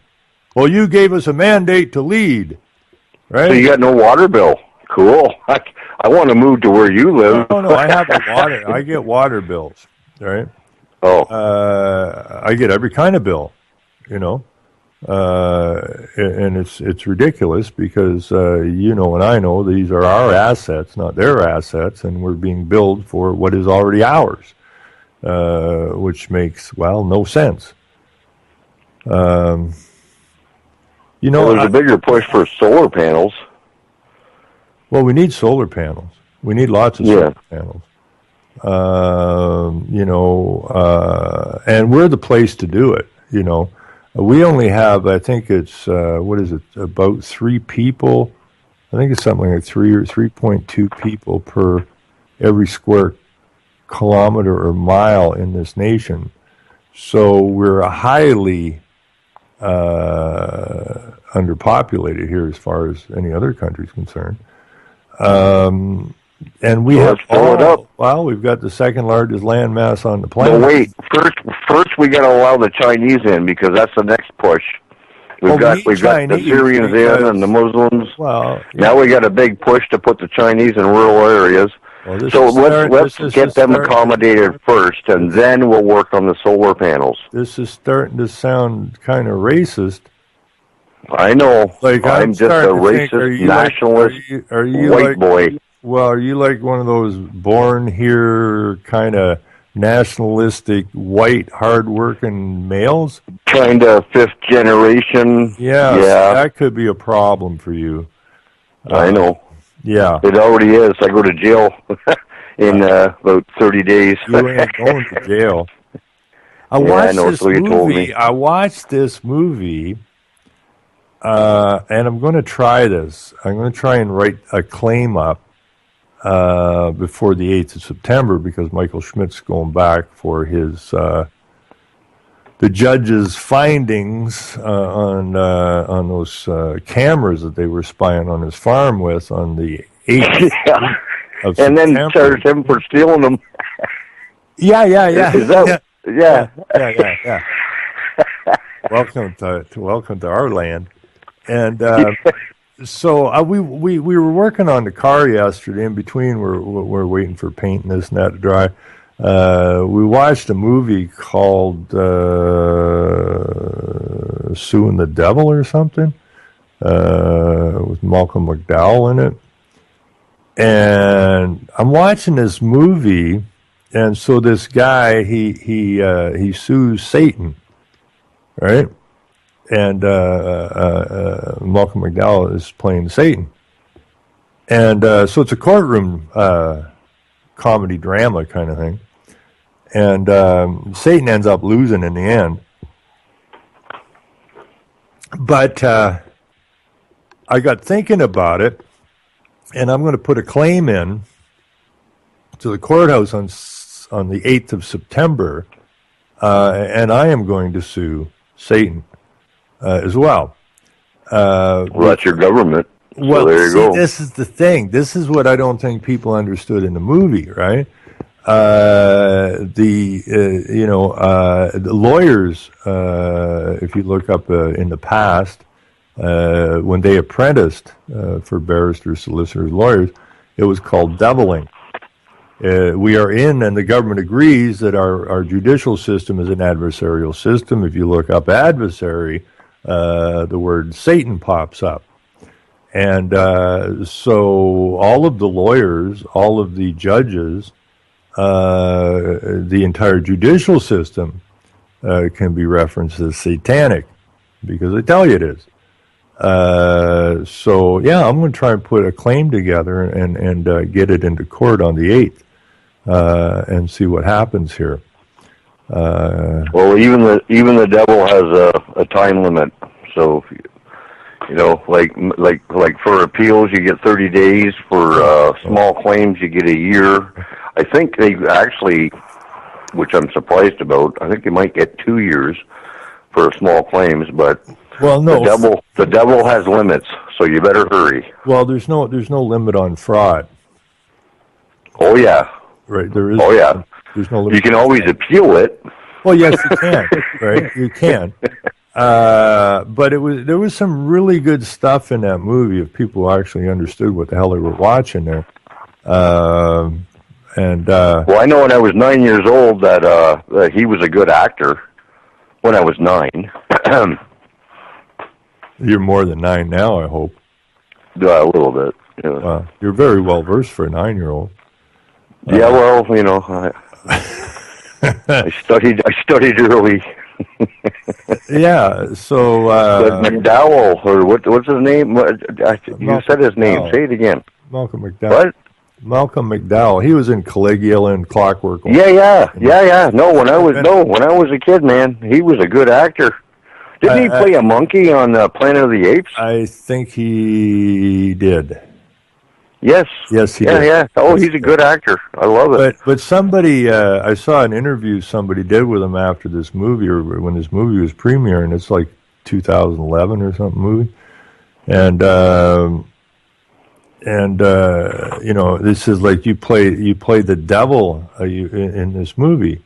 [SPEAKER 2] well, you gave us a mandate to lead, right?
[SPEAKER 3] So you got no water bill. Cool. I want to move to where you live.
[SPEAKER 2] No, I have the water. I get water bills, right?
[SPEAKER 3] Oh.
[SPEAKER 2] I get every kind of bill, and it's ridiculous because and I know these are our assets, not their assets, and we're being billed for what is already ours, which makes no sense. There's
[SPEAKER 3] a bigger push for solar panels.
[SPEAKER 2] Well, we need solar panels. We need lots of solar panels. And we're the place to do it. We only have, I think it's, about 3 people I think it's something like 3.2 people per every square kilometer or mile in this nation. So we're highly underpopulated here as far as any other country is concerned. And we have
[SPEAKER 3] fill it up.
[SPEAKER 2] Well, we've got the second largest landmass on the planet.
[SPEAKER 3] But wait, first we got to allow the Chinese in, because that's the next push. We've got the Syrians in and the Muslims.
[SPEAKER 2] Well,
[SPEAKER 3] now we got a big push to put the Chinese in rural areas.
[SPEAKER 2] Well,
[SPEAKER 3] so let's get them accommodated first, and then we'll work on the solar panels.
[SPEAKER 2] This is starting to sound kind of racist.
[SPEAKER 3] I know.
[SPEAKER 2] Like,
[SPEAKER 3] I'm just a racist, nationalist, white boy.
[SPEAKER 2] Well, are you like one of those born here kind of nationalistic, white, hard-working males?
[SPEAKER 3] Kind of fifth generation.
[SPEAKER 2] Yeah, that could be a problem for you.
[SPEAKER 3] I know.
[SPEAKER 2] Yeah.
[SPEAKER 3] It already is. I go to jail in about 30 days.
[SPEAKER 2] You ain't going to jail. I watched this movie, and I'm going to try this. I'm going to try and write a claim up before the 8th of September, because Michael Schmidt's going back for his the judge's findings on those cameras that they were spying on his farm with on the 8th of September.
[SPEAKER 3] And then charged him for stealing them.
[SPEAKER 2] Yeah.
[SPEAKER 3] Is that, yeah.
[SPEAKER 2] Welcome to our land. And so we were working on the car yesterday. In between, we're waiting for paint and this and that to dry. We watched a movie called Sue and the Devil or something, with Malcolm McDowell in it. And I'm watching this movie, and so this guy he sues Satan, right? And Malcolm McDowell is playing Satan, and so it's a courtroom comedy drama kind of thing. And Satan ends up losing in the end. But I got thinking about it, and I'm going to put a claim in to the courthouse on the 8th of September, and I am going to sue Satan as well.
[SPEAKER 3] Well, that's your government.
[SPEAKER 2] Well,
[SPEAKER 3] so there you go.
[SPEAKER 2] This is the thing. This is what I don't think people understood in the movie, right? The lawyers, if you look up in the past, when they apprenticed for barristers, solicitors, lawyers, it was called deviling. We are in, and the government agrees that our judicial system is an adversarial system. If you look up adversary, the word Satan pops up. And so all of the lawyers, all of the judges, the entire judicial system can be referenced as satanic, because they tell you it is. So, yeah, I'm going to try and put a claim together and get it into court on the 8th and see what happens here.
[SPEAKER 3] Well, even the devil has a time limit. So, like for appeals, you get 30 days. For small claims, you get a year. I think they actually, which I'm surprised about, I think they might get 2 years for small claims. But
[SPEAKER 2] well, no,
[SPEAKER 3] the devil has limits, so you better hurry.
[SPEAKER 2] Well, there's no limit on fraud.
[SPEAKER 3] Oh yeah,
[SPEAKER 2] right. There is.
[SPEAKER 3] Oh yeah.
[SPEAKER 2] There's no limit.
[SPEAKER 3] You can always appeal it.
[SPEAKER 2] Well, yes, you can. Right, you can. But there was some really good stuff in that movie if people actually understood what the hell they were watching there. Well,
[SPEAKER 3] I know when I was 9 years old that he was a good actor. When I was 9.
[SPEAKER 2] You're more than 9 now, I hope.
[SPEAKER 3] A little bit. Yeah.
[SPEAKER 2] You're very well versed for a 9-year-old.
[SPEAKER 3] Yeah, well, I studied early.
[SPEAKER 2] Yeah, so
[SPEAKER 3] but McDowell, or what's his name? You said his name.
[SPEAKER 2] McDowell.
[SPEAKER 3] Say it again.
[SPEAKER 2] Malcolm McDowell.
[SPEAKER 3] What?
[SPEAKER 2] Malcolm McDowell. He was in Caligula and Clockwork.
[SPEAKER 3] Yeah. No, when I was a kid, man, he was a good actor. Didn't he play a monkey on Planet of the Apes?
[SPEAKER 2] I think he did.
[SPEAKER 3] Yes.
[SPEAKER 2] Yes, he
[SPEAKER 3] Yeah,
[SPEAKER 2] did.
[SPEAKER 3] yeah. Oh, he's a good actor. I love it.
[SPEAKER 2] But somebody, I saw an interview somebody did with him after this movie, or when this movie was premiering. It's like 2011 or something movie, and you know, this is like you play the devil in this movie,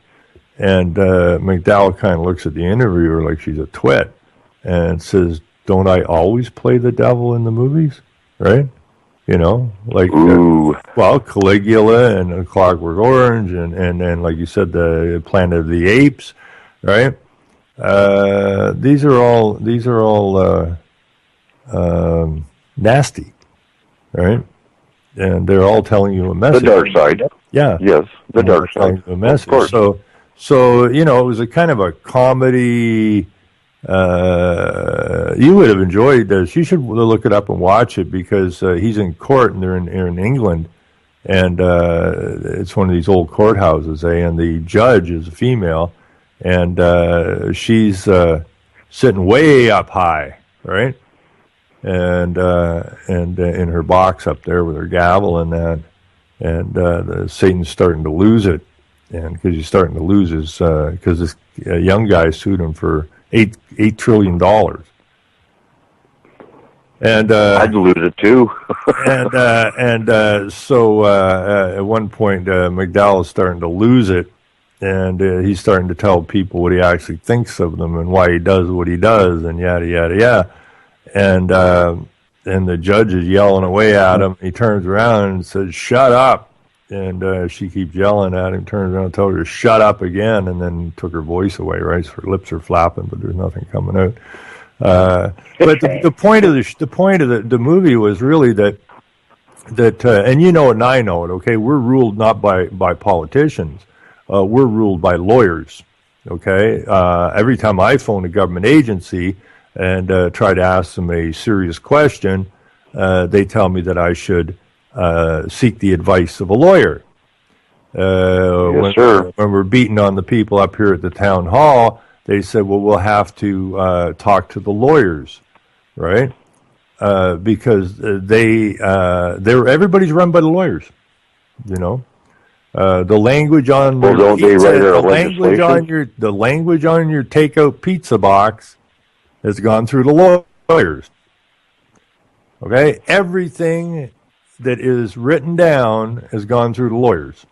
[SPEAKER 2] and McDowell kind of looks at the interviewer like she's a twit, and says, "Don't I always play the devil in the movies, right?" You know, like well, Caligula and A Clockwork Orange, and like you said, the Planet of the Apes, right? These are all nasty, right? And they're all telling you a message.
[SPEAKER 3] The dark side.
[SPEAKER 2] Yeah.
[SPEAKER 3] Yes, the dark side.
[SPEAKER 2] A message.
[SPEAKER 3] Of course.
[SPEAKER 2] So you know, it was a kind of a comedy. You would have enjoyed this. You should look it up and watch it, because he's in court, and they're in England, and it's one of these old courthouses, and the judge is a female, and she's sitting way up high, right? And in her box up there with her gavel and that, and Satan's starting to lose it, and because he's starting to lose his, because this young guy sued him for $8 trillion, and
[SPEAKER 3] I'd lose it too.
[SPEAKER 2] So at one point McDowell is starting to lose it, and he's starting to tell people what he actually thinks of them and why he does what he does, and yada yada yada. And the judge is yelling away at him. He turns around and says, "Shut up." And she keeps yelling at him, turns around and tells her to shut up again, and then took her voice away, right? So her lips are flapping, but there's nothing coming out. But the point of the movie was really that and you know it and I know it, okay? We're ruled not by politicians. We're ruled by lawyers, okay? Every time I phone a government agency and try to ask them a serious question, they tell me that I should seek the advice of a lawyer.
[SPEAKER 3] Yes, sir.
[SPEAKER 2] When we're beating on the people up here at the town hall, they said, well, we'll have to talk to the lawyers, right? Because everybody's run by the lawyers, you know. The language on
[SPEAKER 3] well, don't
[SPEAKER 2] pizza,
[SPEAKER 3] they write
[SPEAKER 2] the
[SPEAKER 3] our
[SPEAKER 2] language on your takeout pizza box has gone through the lawyers. Okay, everything that is written down has gone through the lawyers,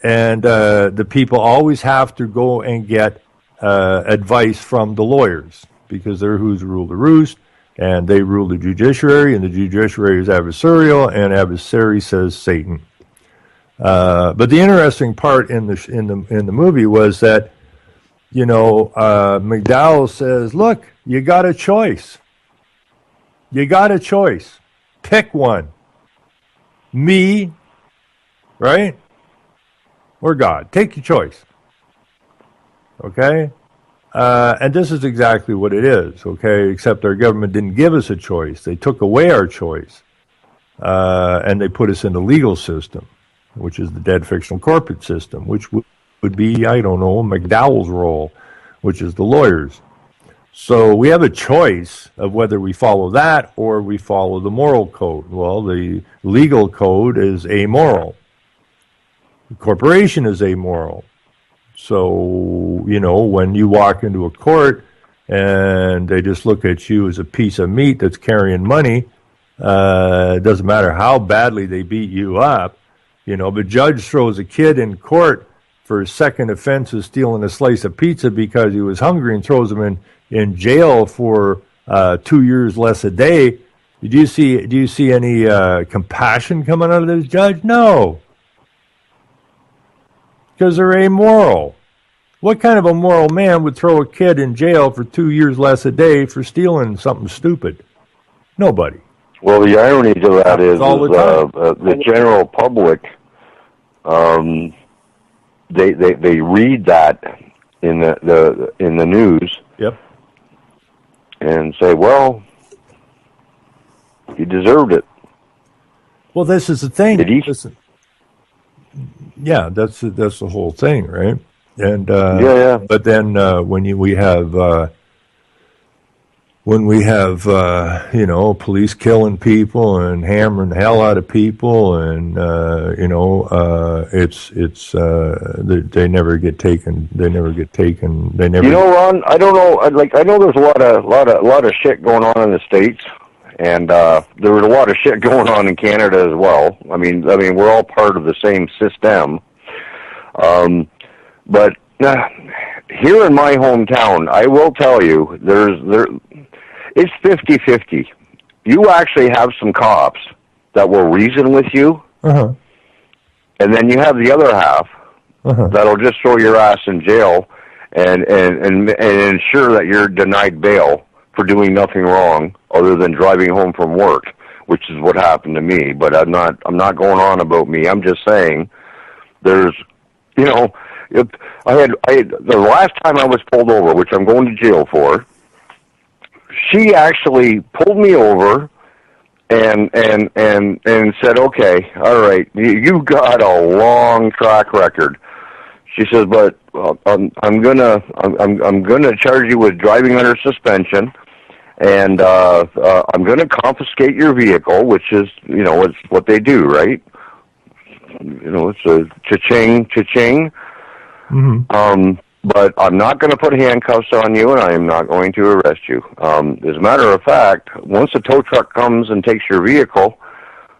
[SPEAKER 2] and the people always have to go and get advice from the lawyers, because they're who's rule the roost, and they rule the judiciary, and the judiciary is adversarial, and adversary says Satan. But the interesting part in the movie was that, you know, McDowell says, "Look, you got a choice. You got a choice. Pick one. Me, right? Or God. Take your choice." Okay? And this is exactly what it is, okay? Except our government didn't give us a choice. They took away our choice. And they put us in the legal system, which is the dead fictional corporate system, which would be, I don't know, McDowell's role, which is the lawyers. So we have a choice of whether we follow that or we follow the moral code. Well, the legal code is amoral. The corporation is amoral. So, you know, when you walk into a court and they just look at you as a piece of meat that's carrying money, it doesn't matter how badly they beat you up, you know, the judge throws a kid in court for his second offense of stealing a slice of pizza because he was hungry, and throws him in jail for 2 years less a day. Do you see any compassion coming out of this judge? No. Because they're amoral. What kind of a moral man would throw a kid in jail for 2 years less a day for stealing something stupid? Nobody.
[SPEAKER 3] Well, the irony to that is the general public, they read that in the news.
[SPEAKER 2] Yep.
[SPEAKER 3] And say, well, he deserved it.
[SPEAKER 2] Well, this is the thing.
[SPEAKER 3] Did he?
[SPEAKER 2] Listen, yeah, that's the whole thing, right? And
[SPEAKER 3] Yeah.
[SPEAKER 2] but then when we have police killing people and hammering the hell out of people, and they never get taken. They never get taken. They never.
[SPEAKER 3] Ron, I don't know. I know there's a lot of shit going on in the States, and there was a lot of shit going on in Canada as well. I mean, we're all part of the same system. But here in my hometown, I will tell you, it's 50-50. You actually have some cops that will reason with you,
[SPEAKER 2] Uh-huh.
[SPEAKER 3] and then you have the other half that'll just throw your ass in jail and ensure that you're denied bail for doing nothing wrong other than driving home from work, which is what happened to me. But I'm not going on about me. I'm just saying there's, I had the last time I was pulled over, which I'm going to jail for. She actually pulled me over and said, "Okay, all right, you got a long track record." She says, "But I'm gonna charge you with driving under suspension, and I'm gonna confiscate your vehicle," which is, it's what they do, right? It's a cha-ching, cha-ching.
[SPEAKER 2] Mm-hmm.
[SPEAKER 3] But I'm not going to put handcuffs on you, and I am not going to arrest you. As a matter of fact, once a tow truck comes and takes your vehicle,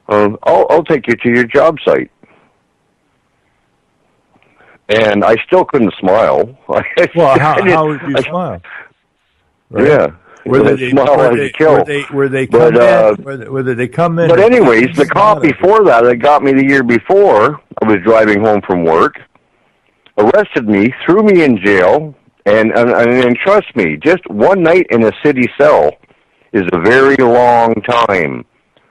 [SPEAKER 3] I'll take you to your job site. And I still couldn't smile.
[SPEAKER 2] Well, how would you smile? Right?
[SPEAKER 3] Yeah. Whether they
[SPEAKER 2] come in.
[SPEAKER 3] But anyways, the cop before that got me the year before, I was driving home from work, arrested me, threw me in jail, and trust me, just one night in a city cell is a very long time.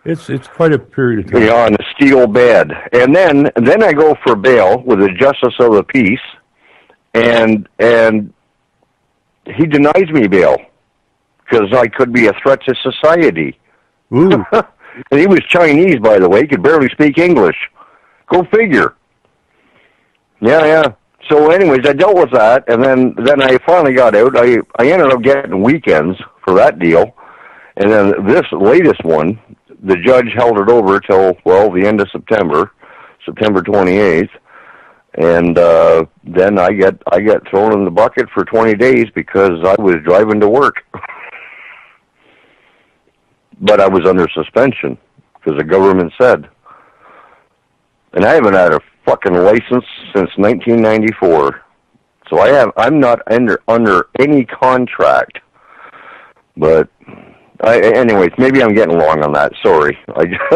[SPEAKER 2] It's quite a period of time.
[SPEAKER 3] On a steel bed. And then I go for bail with the justice of the peace, and he denies me bail because I could be a threat to society.
[SPEAKER 2] Ooh.
[SPEAKER 3] And he was Chinese, by the way. He could barely speak English. Go figure. Yeah. So anyways, I dealt with that, and then I finally got out. I ended up getting weekends for that deal. And then this latest one, the judge held it over till, the end of September 28th. And then I get thrown in the bucket for 20 days because I was driving to work. But I was under suspension because the government said. And I haven't had a fucking license since 1994. So I'm not under any contract. But anyways, maybe I'm getting long on that. Sorry.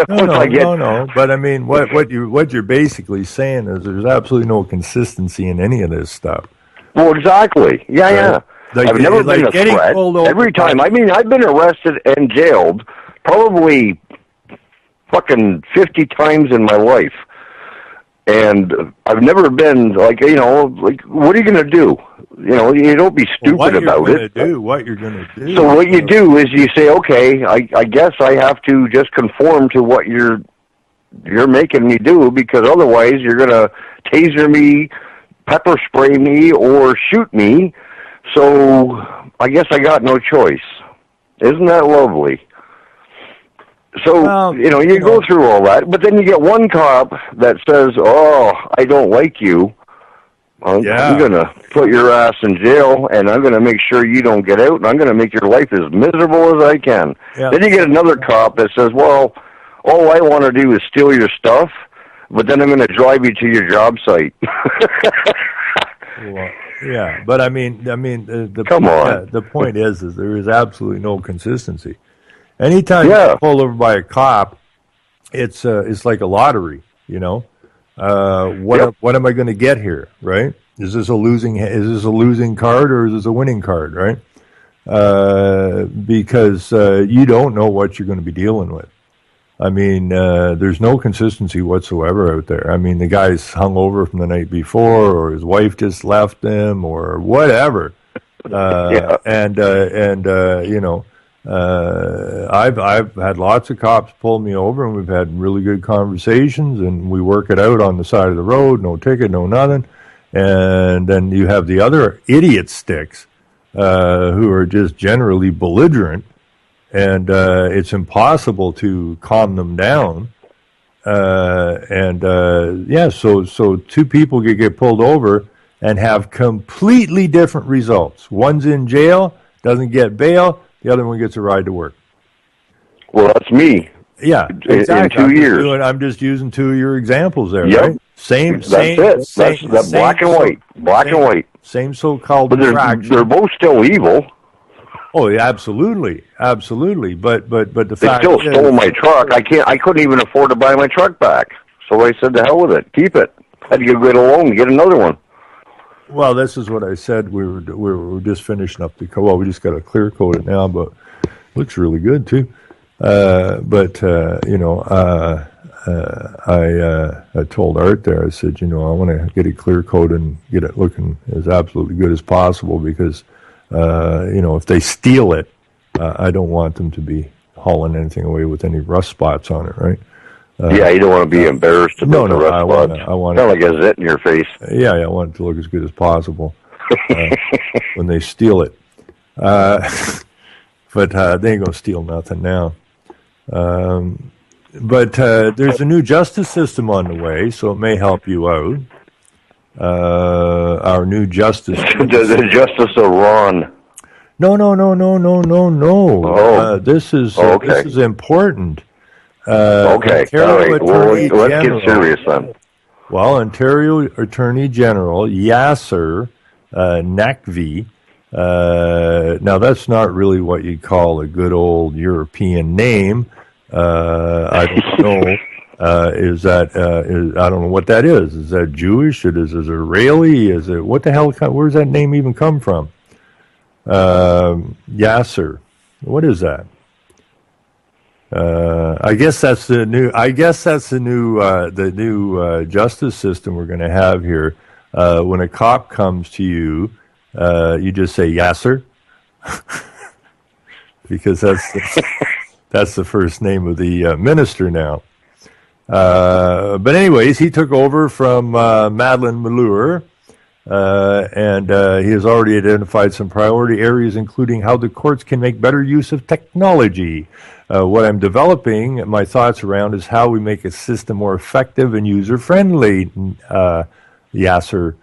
[SPEAKER 2] No. But I mean, what you're basically saying is there's absolutely no consistency in any of this stuff.
[SPEAKER 3] Well, exactly. Yeah.
[SPEAKER 2] Right?
[SPEAKER 3] I've never been a threat. Every time. I mean, I've been arrested and jailed probably fucking 50 times in my life. And I've never been what are you going to do? You don't be stupid about it.
[SPEAKER 2] What you're going to do.
[SPEAKER 3] So what you do is you say, okay, I guess I have to just conform to what you're making me do, because otherwise you're going to taser me, pepper spray me, or shoot me. So I guess I got no choice. Isn't that lovely? So, you go through all that, but then you get one cop that says, "Oh, I don't like you. I'm going to put your ass in jail, and I'm going to make sure you don't get out, and I'm going to make your life as miserable as I can." Yeah. Then you get another cop that says, "Well, all I want to do is steal your stuff, but then I'm going to drive you to your job site."
[SPEAKER 2] Well, yeah, but I mean,
[SPEAKER 3] come on.
[SPEAKER 2] The point is there is absolutely no consistency. Anytime you pull over by a cop, it's like a lottery, What am I going to get here, right? Is this a losing card or is this a winning card, right? Because you don't know what you're going to be dealing with. I mean, there's no consistency whatsoever out there. I mean, the guy's hungover from the night before, or his wife just left him, or whatever. I've had lots of cops pull me over, and we've had really good conversations, and we work it out on the side of the road, no ticket, no nothing. And then you have the other idiot sticks who are just generally belligerent, and it's impossible to calm them down. So two people get pulled over and have completely different results. One's in jail, doesn't get bail. The other one gets a ride to work.
[SPEAKER 3] Well, that's me.
[SPEAKER 2] Yeah, exactly.
[SPEAKER 3] In 2 years.
[SPEAKER 2] I'm just using two of your examples there,
[SPEAKER 3] yep.
[SPEAKER 2] right? That's
[SPEAKER 3] black and white. Black and white.
[SPEAKER 2] Same so-called
[SPEAKER 3] But they're both still evil.
[SPEAKER 2] Oh, yeah, absolutely. But the
[SPEAKER 3] they
[SPEAKER 2] fact
[SPEAKER 3] still stole my truck. I couldn't even afford to buy my truck back. So I said, to hell with it. Keep it. I had to get a loan and get another one.
[SPEAKER 2] Well, this is what I said. We were just finishing up the we just got to clear coat it now, but it looks really good too. I told Art there, I said, I want to get it clear coat and get it looking as absolutely good as possible because, if they steal it, I don't want them to be hauling anything away with any rust spots on it, right?
[SPEAKER 3] You don't want to be embarrassed about the rust spots.
[SPEAKER 2] I want
[SPEAKER 3] kind of like a zit in your face.
[SPEAKER 2] Yeah, I want it to look as good as possible when they steal it. But they ain't going to steal nothing now. But there's a new justice system on the way, so it may help you out. Our new justice...
[SPEAKER 3] the Justice of Ron.
[SPEAKER 2] No.
[SPEAKER 3] Oh.
[SPEAKER 2] This is important.
[SPEAKER 3] Okay. All right. Well, let's get serious then.
[SPEAKER 2] Well, Ontario Attorney General Yasser Naqvi. Now, that's not really what you'd call a good old European name. I don't know. I don't know what that is. Is that Jewish? Is it Israeli? Is it what the hell? Where's that name even come from? Yasser. What is that? I guess that's the new justice system we're going to have here. When a cop comes to you, you just say Yasser, because that's the first name of the minister now. But anyways, he took over from Madeleine Malure, and he has already identified some priority areas, including how the courts can make better use of technology. What I'm developing my thoughts around is how we make a system more effective and user-friendly, Yasser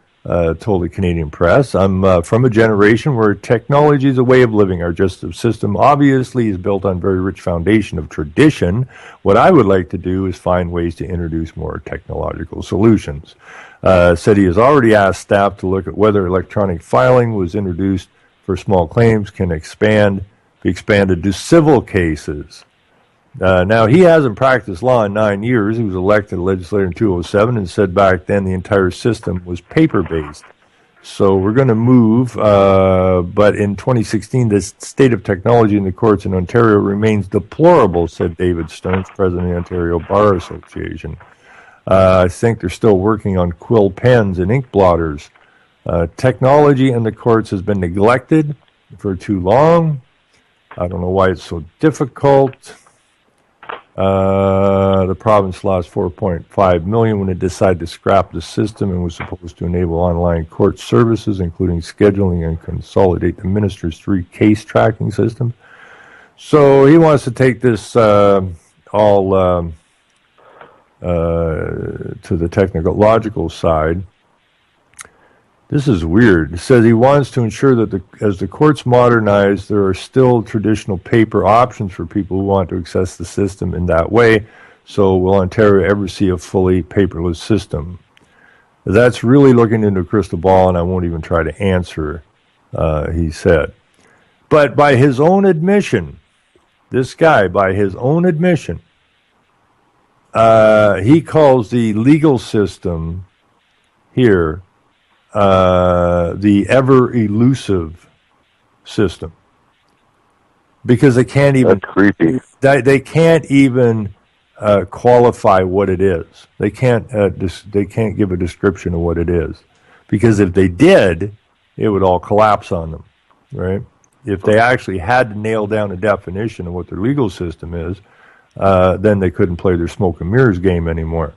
[SPEAKER 2] told the Canadian Press. I'm from a generation where technology is a way of living. Our justice system obviously is built on a very rich foundation of tradition. What I would like to do is find ways to introduce more technological solutions. Said he has already asked staff to look at whether electronic filing was introduced for small claims can be expanded to civil cases. Now, he hasn't practiced law in 9 years. He was elected legislator in 2007 and said back then the entire system was paper-based. So we're going to move, but in 2016, the state of technology in the courts in Ontario remains deplorable, said David Stearns, president of the Ontario Bar Association. I think they're still working on quill pens and ink blotters. Technology in the courts has been neglected for too long. I don't know why it's so difficult. The province lost $4.5 million when it decided to scrap the system and was supposed to enable online court services, including scheduling and consolidate the minister's 3 case tracking systems. So he wants to take this all to the technological side. This is weird. It says he wants to ensure that as the courts modernize, there are still traditional paper options for people who want to access the system in that way. So will Ontario ever see a fully paperless system? That's really looking into a crystal ball, and I won't even try to answer, he said. But by his own admission, this guy, by his own admission, he calls the legal system here the ever-elusive system, because they can't even.
[SPEAKER 3] That's creepy.
[SPEAKER 2] They can't even qualify what it is. They can't. They can't give a description of what it is, because if they did, it would all collapse on them, right? If they actually had to nail down a definition of what their legal system is, then they couldn't play their smoke and mirrors game anymore.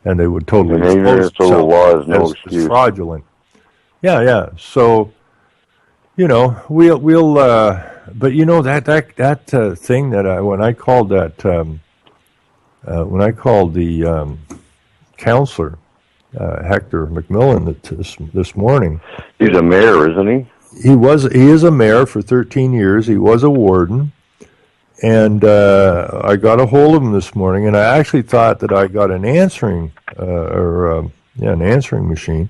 [SPEAKER 2] and they would totally
[SPEAKER 3] And ignorance
[SPEAKER 2] expose
[SPEAKER 3] of the law is no
[SPEAKER 2] as
[SPEAKER 3] excuse.
[SPEAKER 2] fraudulent. Yeah. So, we'll but that thing that when I called the counselor, Hector McMillan, this morning.
[SPEAKER 3] He's a mayor, isn't he?
[SPEAKER 2] He is a mayor for 13 years. He was a warden. And I got a hold of him this morning, and I actually thought that I got an answering machine,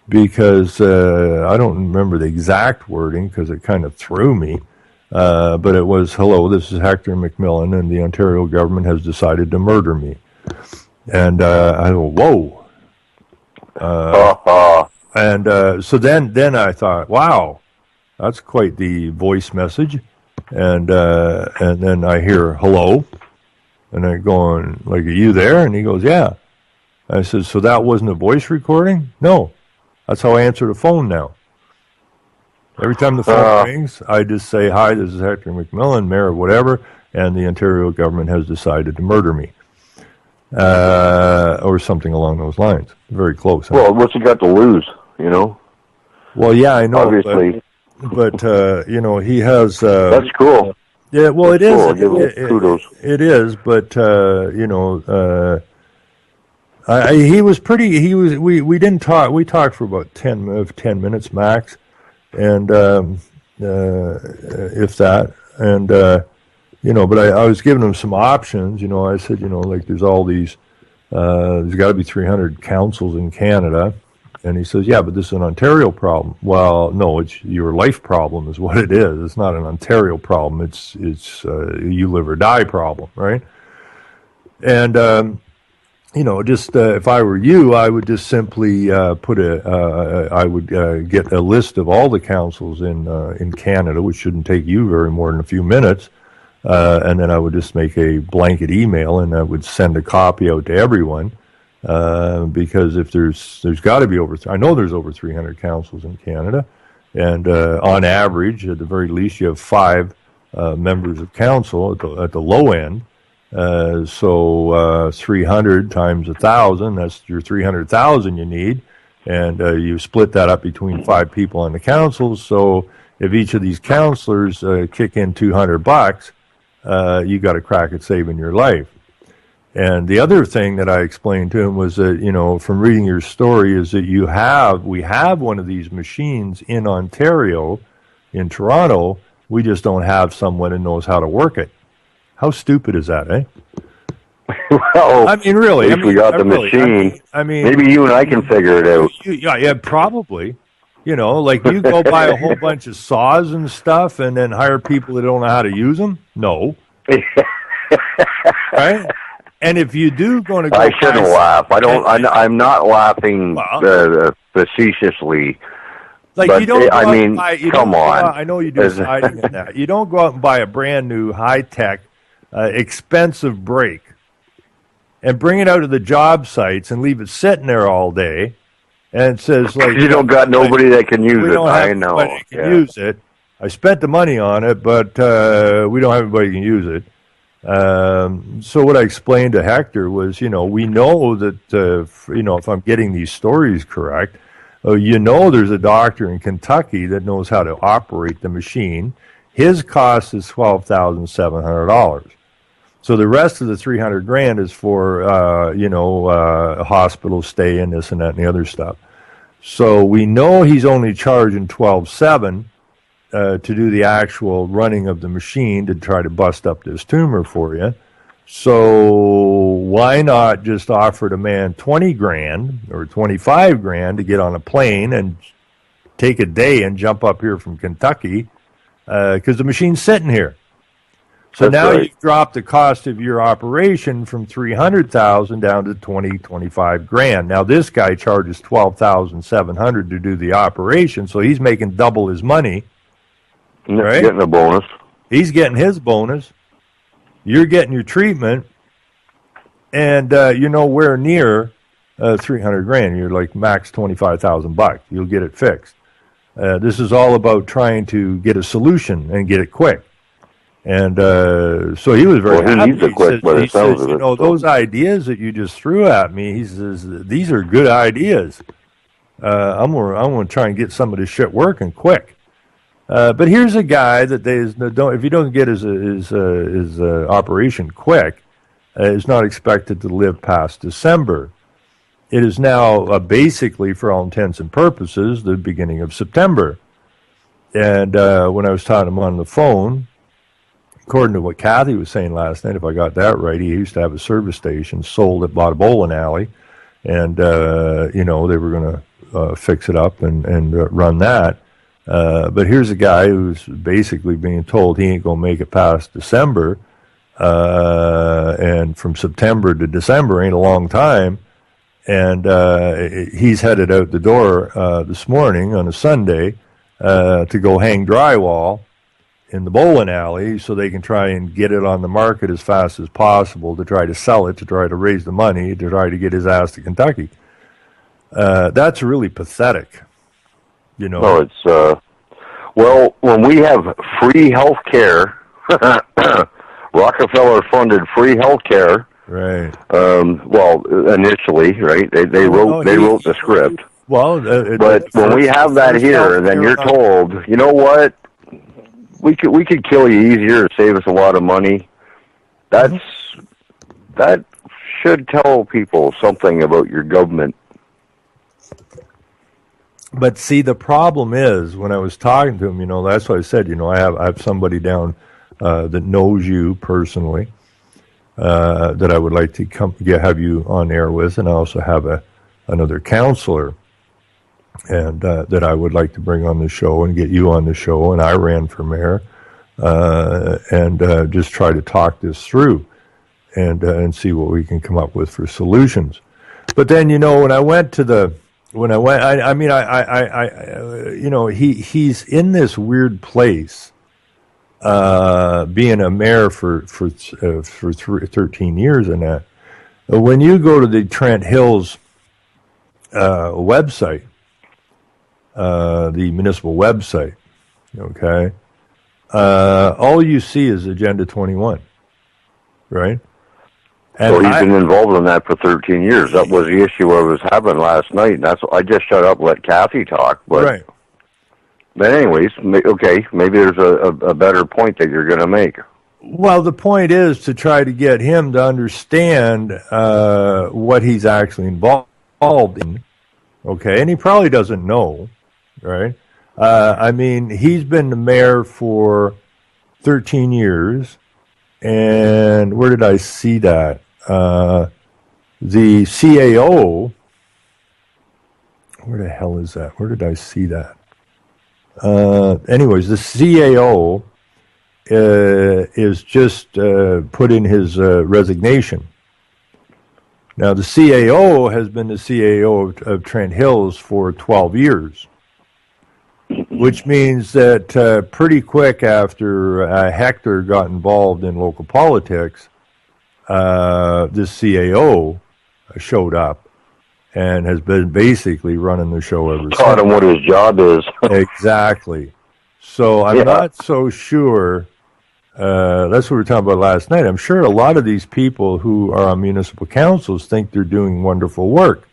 [SPEAKER 2] because I don't remember the exact wording because it kind of threw me. But it was, "Hello, this is Hector McMillan, and the Ontario government has decided to murder me." And I go, "Whoa!" And so then I thought, "Wow, that's quite the voice message." And then I hear "hello," and I'm going, like, "Are you there?" And he goes, "Yeah." I said, "So that wasn't a voice recording?" "No, that's how I answer the phone now. Every time the phone rings, I just say, 'Hi, this is Hector McMillan, mayor of whatever, and the Ontario government has decided to murder me,' or something along those lines. Very close. Huh?
[SPEAKER 3] Well, what's he got to lose?
[SPEAKER 2] Well, yeah, I know.
[SPEAKER 3] Obviously.
[SPEAKER 2] But he has.
[SPEAKER 3] That's cool.
[SPEAKER 2] Yeah, well,
[SPEAKER 3] That's
[SPEAKER 2] it is.
[SPEAKER 3] cool. Give him kudos.
[SPEAKER 2] It is, but he was pretty. He was. We didn't talk. We talked for about 10 minutes max, and if that, and but I was giving him some options. I said, like, there's all these. There's got to be 300 councils in Canada. And he says, "Yeah, but this is an Ontario problem." Well, no, it's your life problem is what it is. It's not an Ontario problem. It's you live or die problem, right? And just if I were you, I would just simply I would get a list of all the councils in Canada, which shouldn't take you very more than a few minutes, and then I would just make a blanket email, and I would send a copy out to everyone. Because if there's got to be I know there's over 300 councils in Canada, and on average, at the very least, you have 5 members of council at the low end. So 300 times 1,000, that's your 300,000 you need, and you split that up between 5 people on the council. So if each of these councilors kick in $200, you got a crack at saving your life. And the other thing that I explained to him was that, from reading your story, is that we have one of these machines in Ontario, in Toronto. We just don't have someone who knows how to work it. How stupid is that, eh?
[SPEAKER 3] Well,
[SPEAKER 2] I mean, really.
[SPEAKER 3] At least we got the machine.
[SPEAKER 2] I mean,
[SPEAKER 3] maybe you and I can figure it out.
[SPEAKER 2] Yeah, probably. Like, you go buy a whole bunch of saws and stuff and then hire people that don't know how to use them? No. Right? And if you do going to go,
[SPEAKER 3] I shouldn't laugh. I'm not laughing facetiously.
[SPEAKER 2] Like,
[SPEAKER 3] but
[SPEAKER 2] you don't.
[SPEAKER 3] come on.
[SPEAKER 2] I know you do siding in that. You don't go out and buy a brand new high tech, expensive brake, and bring it out to the job sites and leave it sitting there all day, and it says, like,
[SPEAKER 3] you don't got nobody that can use it. I know.
[SPEAKER 2] Nobody can use it. I spent the money on it, but we don't have anybody who can use it. So what I explained to Hector was, we know that, if I'm getting these stories correct, there's a doctor in Kentucky that knows how to operate the machine. His cost is $12,700. So the rest of the $300,000 is for, a hospital stay and this and that and the other stuff. So we know he's only charging $12,700. To do the actual running of the machine to try to bust up this tumor for you. So why not just offer the man $20,000 or $25,000 to get on a plane and take a day and jump up here from Kentucky because the machine's sitting here. So
[SPEAKER 3] That's
[SPEAKER 2] now
[SPEAKER 3] right.
[SPEAKER 2] You've dropped the cost of your operation from $300,000 down to $25,000. Now this guy charges $12,700 to do the operation, so he's making double his money. Right?
[SPEAKER 3] Getting a bonus.
[SPEAKER 2] He's getting his bonus. You're getting your treatment, and you're nowhere near $300,000. You're like max $25,000. You'll get it fixed. This is all about trying to get a solution and get it quick. And so he was very
[SPEAKER 3] Well, he
[SPEAKER 2] happy.
[SPEAKER 3] needs to quit by the sounds of it.
[SPEAKER 2] Those ideas that you just threw at me, he says, these are good ideas. I'm gonna try and get some of this shit working quick. But here's a guy that if he doesn't get his operation quick, is not expected to live past December. It is now basically, for all intents and purposes, the beginning of September. And when I was talking to him on the phone, according to what Kathy was saying last night, if I got that right, he used to have a service station, sold it, bought a bowling alley, and they were going to fix it up and run that. But here's a guy who's basically being told he ain't going to make it past December, and from September to December ain't a long time. And he's headed out the door this morning on a Sunday to go hang drywall in the bowling alley so they can try and get it on the market as fast as possible to try to sell it, to try to raise the money, to try to get his ass to Kentucky. That's really pathetic.
[SPEAKER 3] No, it's well, when we have free health care, Rockefeller-funded free health care.
[SPEAKER 2] Right.
[SPEAKER 3] Well, initially, right? They wrote the script.
[SPEAKER 2] Well,
[SPEAKER 3] but when we have that here, then you're told, you know what? We could kill you easier to save us a lot of money. That should tell people something about your government.
[SPEAKER 2] But see, the problem is when I was talking to him, that's why I said, I have somebody down that knows you personally. That I would like to have you on air with, and I also have another counselor, and that I would like to bring on the show and get you on the show. And I ran for mayor, and just try to talk this through, and see what we can come up with for solutions. But then he's in this weird place. Being a mayor for 13 years and that. When you go to the Trent Hills website, the municipal website, okay, all you see is Agenda 21, right? And
[SPEAKER 3] so he's been involved in that for 13 years. That was the issue I was having last night. And that's I just shut up and let Kathy talk. But
[SPEAKER 2] right.
[SPEAKER 3] But anyways, okay, maybe there's a better point that you're going to make.
[SPEAKER 2] Well, the point is to try to get him to understand what he's actually involved in, okay? And he probably doesn't know, right? He's been the mayor for 13 years, and where did I see that? The CAO, where the hell is that? Where did I see that? Anyways, the CAO is just put in his resignation. Now, the CAO has been the CAO of Trent Hills for 12 years, which means that pretty quick after Hector got involved in local politics, this CAO showed up and has been basically running the show ever since.
[SPEAKER 3] Taught him what his job is.
[SPEAKER 2] Exactly. So I'm not so sure. That's what we were talking about last night. I'm sure a lot of these people who are on municipal councils think they're doing wonderful work.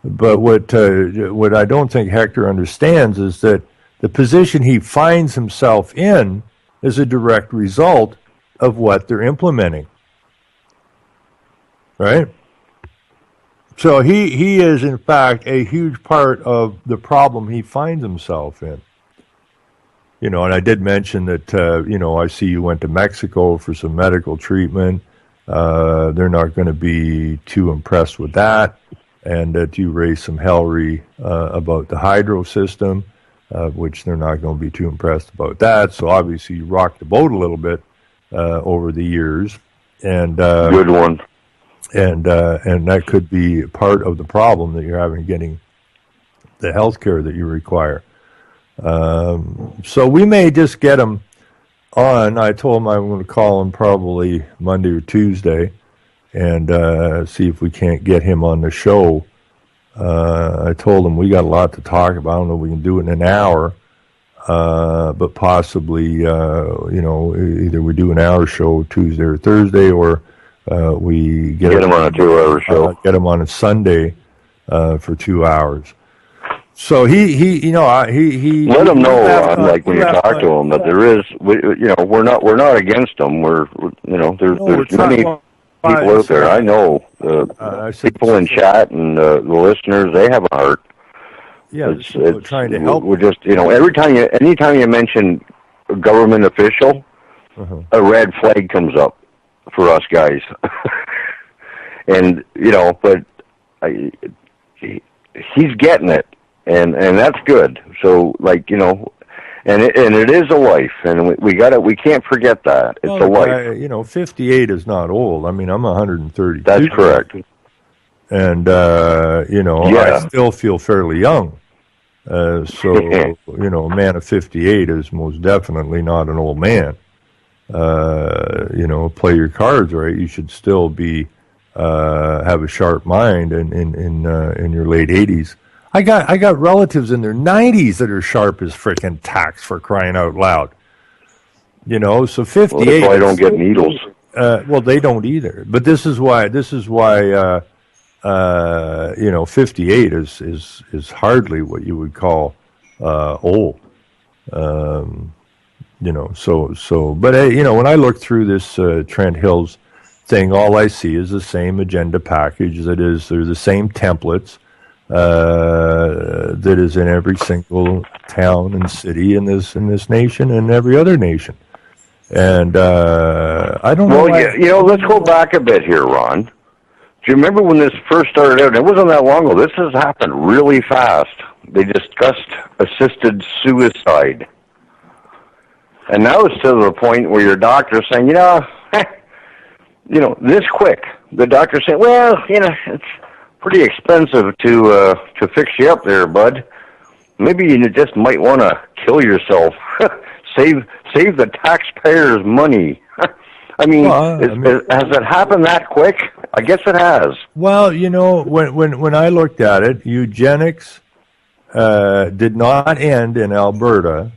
[SPEAKER 2] But what I don't think Hector understands is that the position he finds himself in is a direct result of what they're implementing. Right? So he is, in fact, a huge part of the problem he finds himself in. And I did mention that, I see you went to Mexico for some medical treatment. They're not going to be too impressed with that. And that you raised some hellry about the hydro system, which they're not going to be too impressed about that. So obviously you rocked the boat a little bit over the years. And
[SPEAKER 3] good one.
[SPEAKER 2] And that could be part of the problem that you're having getting the health care that you require. So we may just get him on. I told him I'm going to call him probably Monday or Tuesday and see if we can't get him on the show. I told him we got a lot to talk about. I don't know if we can do it in an hour. but possibly, either we do an hour show Tuesday or Thursday, or we get
[SPEAKER 3] them on a 2-hour show.
[SPEAKER 2] Get them on a Sunday for 2 hours. So he let
[SPEAKER 3] him know, Ron, like when you talk to him, that there is, we're not against them. There's many people out there. I know people in chat and the listeners, they have a heart.
[SPEAKER 2] Yeah, it's trying to help.
[SPEAKER 3] We're just, anytime you mention a government official, a red flag comes up for us guys. And, but he's getting it, and that's good. So, and it is a life, and we can't forget that. It's a life.
[SPEAKER 2] 58 is not old. I mean, I'm 132.
[SPEAKER 3] That's correct.
[SPEAKER 2] And, I still feel fairly young. A man of 58 is most definitely not an old man. Play your cards right. You should still be have a sharp mind in your late 80s. I got relatives in their 90s that are sharp as frickin' tacks, for crying out loud. So 58. Well,
[SPEAKER 3] that's why I don't get needles.
[SPEAKER 2] Well, they don't either. But this is why 58 is hardly what you would call old. But when I look through this Trent Hills thing, all I see is the same agenda package. They're the same templates that is in every single town and city in this nation and every other nation. And I don't know.
[SPEAKER 3] Well, let's go back a bit here, Ron. Do you remember when this first started out? It wasn't that long ago. This has happened really fast. They discussed assisted suicide. And now it's to the point where your doctor's saying, this quick. The doctor's saying, well, it's pretty expensive to fix you up there, bud. Maybe you just might want to kill yourself. Save the taxpayers' money. I mean, has it happened that quick? I guess it has.
[SPEAKER 2] Well, when I looked at it, eugenics did not end in Alberta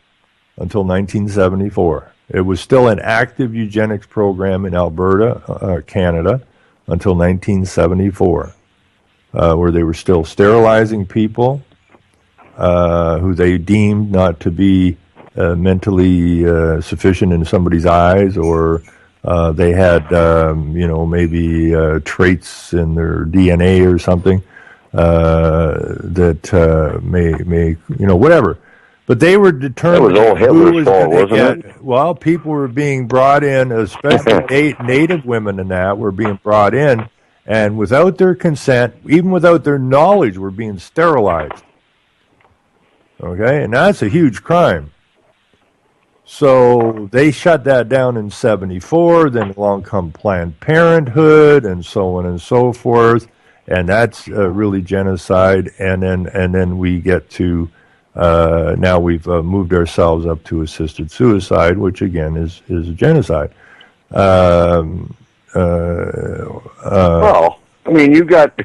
[SPEAKER 2] until 1974. It was still an active eugenics program in Alberta, Canada, until 1974, where they were still sterilizing people who they deemed not to be mentally sufficient in somebody's eyes, or they had, maybe traits in their DNA or something that may, whatever. But they were determined.
[SPEAKER 3] That was all Hitler's fault, wasn't it?
[SPEAKER 2] Well, people were being brought in, especially native women and that were being brought in, and without their consent, even without their knowledge, were being sterilized. Okay, and that's a huge crime. So they shut that down in 74. Then along come Planned Parenthood and so on and so forth, and that's really genocide. And then we get to now we've moved ourselves up to assisted suicide, which again is genocide.
[SPEAKER 3] Well, I mean, you've got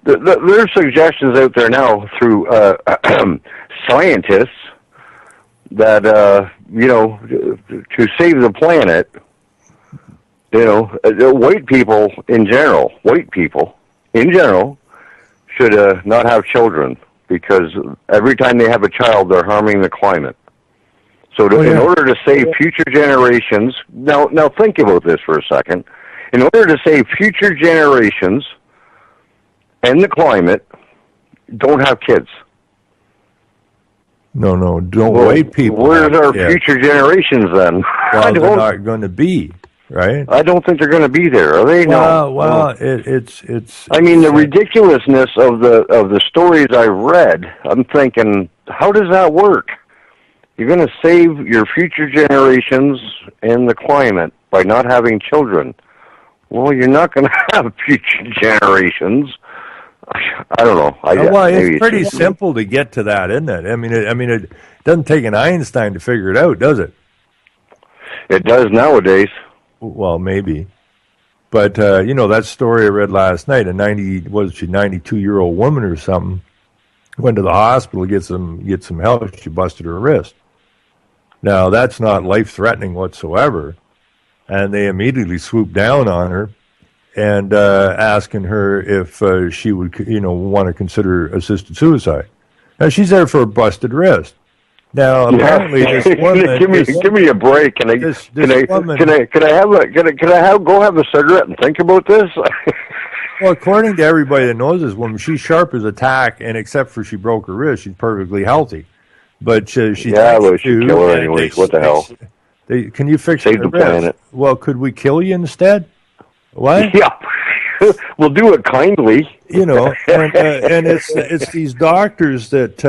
[SPEAKER 3] there's suggestions out there now through scientists that to save the planet, white people in general should not have children, because every time they have a child, they're harming the climate. So in order to save future generations, now think about this for a second. In order to save future generations and the climate, don't have kids.
[SPEAKER 2] No, don't white people.
[SPEAKER 3] Where's our future generations then?
[SPEAKER 2] Well, they're not going to be, right?
[SPEAKER 3] I don't think they're going to be there, are they?
[SPEAKER 2] Well, it's.
[SPEAKER 3] I mean, the ridiculousness of the stories I read. I'm thinking, how does that work? You're going to save your future generations and the climate by not having children. Well, you're not going to have future generations. I don't know.
[SPEAKER 2] It's pretty simple to get to that, isn't it? I mean, it doesn't take an Einstein to figure it out, does it?
[SPEAKER 3] It does nowadays.
[SPEAKER 2] Well, maybe. But, that story I read last night, a 92-year-old woman or something, went to the hospital to get some help. She busted her wrist. Now, that's not life-threatening whatsoever. And they immediately swooped down on her and asking her if she would, want to consider assisted suicide. Now, she's there for a busted wrist. Now, apparently, this woman...
[SPEAKER 3] give me a break. Can I go have a cigarette and think about this?
[SPEAKER 2] Well, according to everybody that knows this woman, she's sharp as a tack, and except for she broke her wrist, she's perfectly healthy. But she
[SPEAKER 3] should kill her anyways. What the hell?
[SPEAKER 2] Can you fix
[SPEAKER 3] Save the planet?
[SPEAKER 2] Well, could we kill you instead? What?
[SPEAKER 3] Yeah, we'll do it kindly.
[SPEAKER 2] And it's these doctors that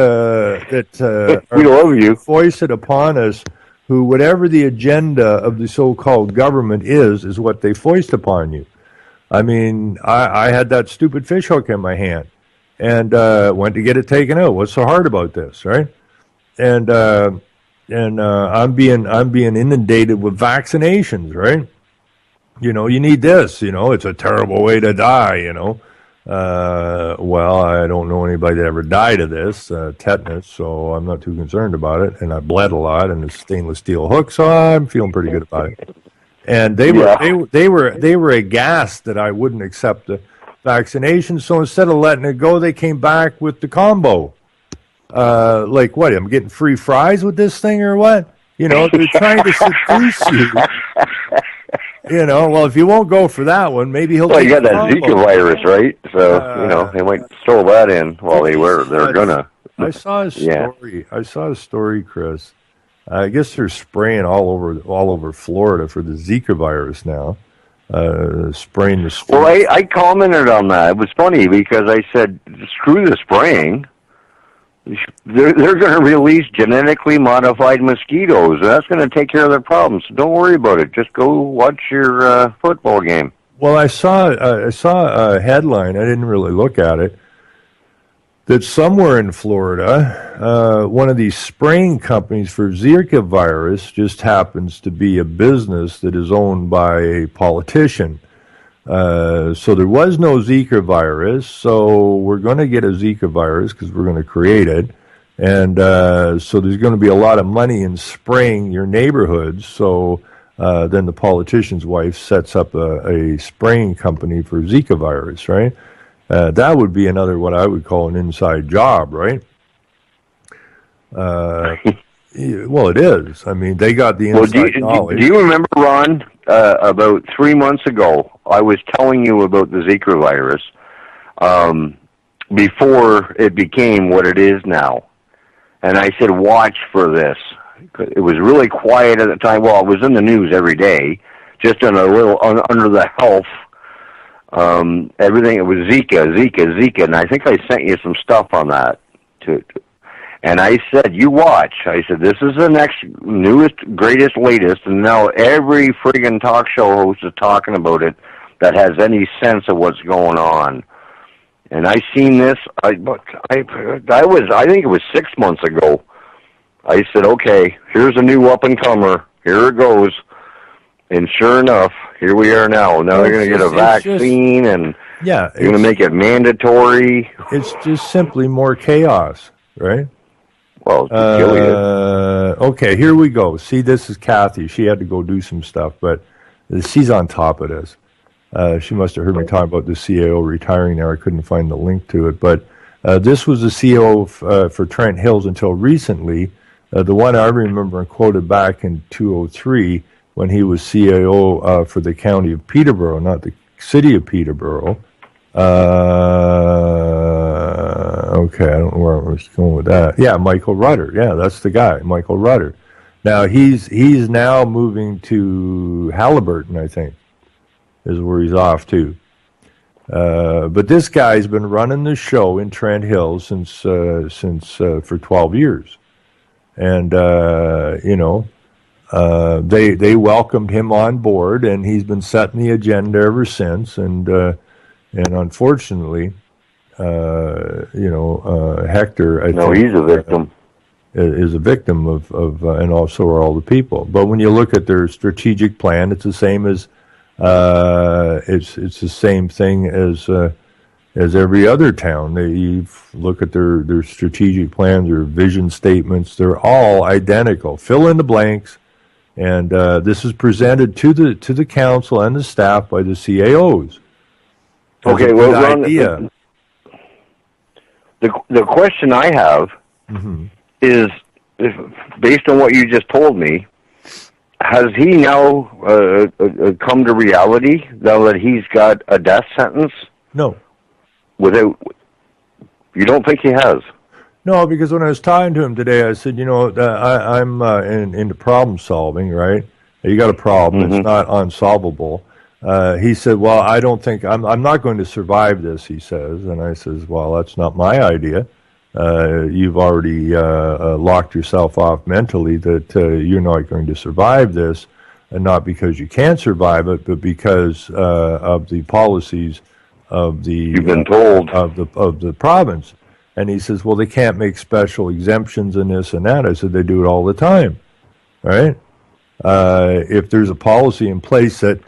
[SPEAKER 3] we love you.
[SPEAKER 2] Voice it upon us. Who, whatever the agenda of the so-called government is what they foist upon you. I mean, I had that stupid fish hook in my hand, and went to get it taken out. What's so hard about this, right? And I'm being inundated with vaccinations, right? You need this. It's a terrible way to die. Well, I don't know anybody that ever died of this tetanus, so I'm not too concerned about it. And I bled a lot, and it's stainless steel hook, so I'm feeling pretty good about it. And they were aghast that I wouldn't accept the vaccination. So instead of letting it go, they came back with the combo. Like what? I'm getting free fries with this thing or what? They're trying to seduce you. Well, if you won't go for that one, maybe he'll.
[SPEAKER 3] Well, you got that Zika virus, right? So they might throw that in while they're gonna.
[SPEAKER 2] I saw a story. Yeah. I saw a story, Chris. I guess they're spraying all over Florida for the Zika virus now. Spraying the.
[SPEAKER 3] Well, I commented on that. It was funny because I said, "Screw the spraying. They're going to release genetically modified mosquitoes. And that's going to take care of their problems. So don't worry about it. Just go watch your football game."
[SPEAKER 2] Well, I saw a headline. I didn't really look at it. That somewhere in Florida, one of these spraying companies for Zika virus just happens to be a business that is owned by a politician. So there was no Zika virus, so we're going to get a Zika virus because we're going to create it. And so there's going to be a lot of money in spraying your neighborhoods. So then the politician's wife sets up a spraying company for Zika virus, right? That would be another what I would call an inside job, right? Well, it is. I mean, they got the inside knowledge.
[SPEAKER 3] Do you remember, Ron, about 3 months ago, I was telling you about the Zika virus before it became what it is now. And I said, watch for this. It was really quiet at the time. Well, it was in the news every day, just in a little under the health. Everything, it was Zika. And I think I sent you some stuff on that too. And I said, you watch. I said, this is the next newest, greatest, latest. And now every friggin' talk show host is talking about it that has any sense of what's going on. And I seen this, I think it was 6 months ago. I said, okay, here's a new up-and-comer. Here it goes. And sure enough, here we are now. Now they're going to get a vaccine, and they're going to make it mandatory.
[SPEAKER 2] It's just simply more chaos, right?
[SPEAKER 3] Well, to kill you.
[SPEAKER 2] Okay, here we go. See, this is Kathy. She had to go do some stuff, but she's on top of this. She must have heard me talk about the CAO retiring there. I couldn't find the link to it. But this was the CAO for Trent Hills until recently. The one I remember quoted back in 2003 when he was CAO for the county of Peterborough, not the city of Peterborough. Okay, I don't know where I was going with that. Yeah, Michael Rudder. Yeah, that's the guy, Michael Rudder. Now, he's now moving to Halliburton, I think, is where he's off to. But this guy's been running the show in Trent Hills since for 12 years. And, they welcomed him on board, and he's been setting the agenda ever since. And unfortunately, Hector,
[SPEAKER 3] he's a victim.
[SPEAKER 2] Is a victim of and also are all the people. But when you look at their strategic plan, it's the same as it's the same thing as as every other town. You look at their strategic plans, their vision statements. They're all identical. Fill in the blanks. And this is presented to the council and the staff by the CAOs.
[SPEAKER 3] Okay, well, Ron, the question I have is, based on what you just told me, has he now come to reality now that he's got a death sentence?
[SPEAKER 2] No.
[SPEAKER 3] You don't think he has?
[SPEAKER 2] No, because when I was talking to him today, I said, I'm into problem solving, right? You got a problem; it's not unsolvable. He said, "Well, I don't think I'm not going to survive this." He says, and I says, "Well, that's not my idea. You've already locked yourself off mentally that you're not going to survive this, and not because you can't survive it, but because of the policies of the
[SPEAKER 3] you've been told
[SPEAKER 2] of the province." And he says, "Well, they can't make special exemptions in this and that." I said, "They do it all the time, right? If there's a policy in place that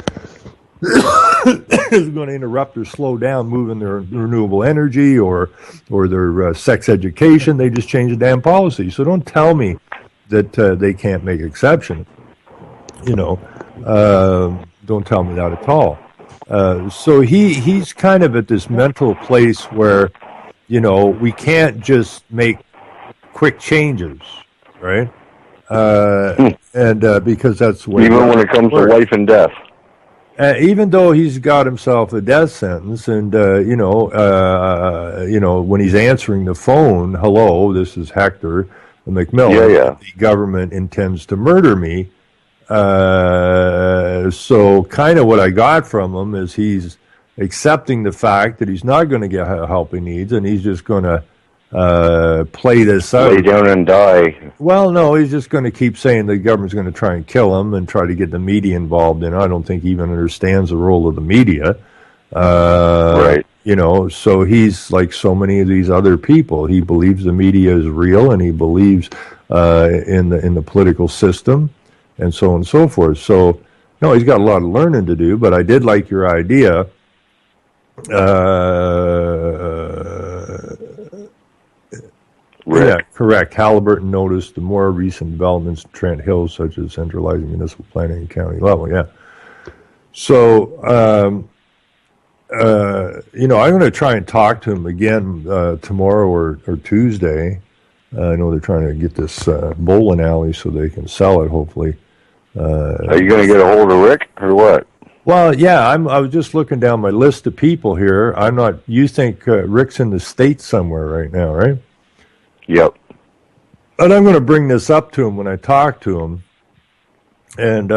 [SPEAKER 2] is going to interrupt or slow down moving their renewable energy or their sex education, they just change the damn policy. So don't tell me that they can't make exceptions. Don't tell me that at all." So he's kind of at this mental place where, we can't just make quick changes, right? And because that's the way
[SPEAKER 3] even when it comes to life and death.
[SPEAKER 2] Even though he's got himself a death sentence, and when he's answering the phone, "Hello, this is Hector McMillan. The government intends to murder me." So kind of what I got from him is he's accepting the fact that he's not going to get help he needs, and he's just going to play this out.
[SPEAKER 3] Lay down and die.
[SPEAKER 2] Well, no, he's just going to keep saying the government's going to try and kill him and try to get the media involved in it. I don't think he even understands the role of the media.
[SPEAKER 3] Right.
[SPEAKER 2] So he's like so many of these other people. He believes the media is real, and he believes in the political system, and so on and so forth. So, no, he's got a lot of learning to do, but I did like your idea. Yeah, correct. Halliburton noticed the more recent developments in Trent Hills, such as centralizing municipal planning at county level. Yeah. So, I'm going to try and talk to him again tomorrow or Tuesday. I know they're trying to get this bowling alley so they can sell it, hopefully.
[SPEAKER 3] Are you going to get a hold of Rick or what?
[SPEAKER 2] Well, yeah, I was just looking down my list of people here. I'm not. You think Rick's in the States somewhere right now, right?
[SPEAKER 3] Yep.
[SPEAKER 2] And I'm going to bring this up to him when I talk to him, and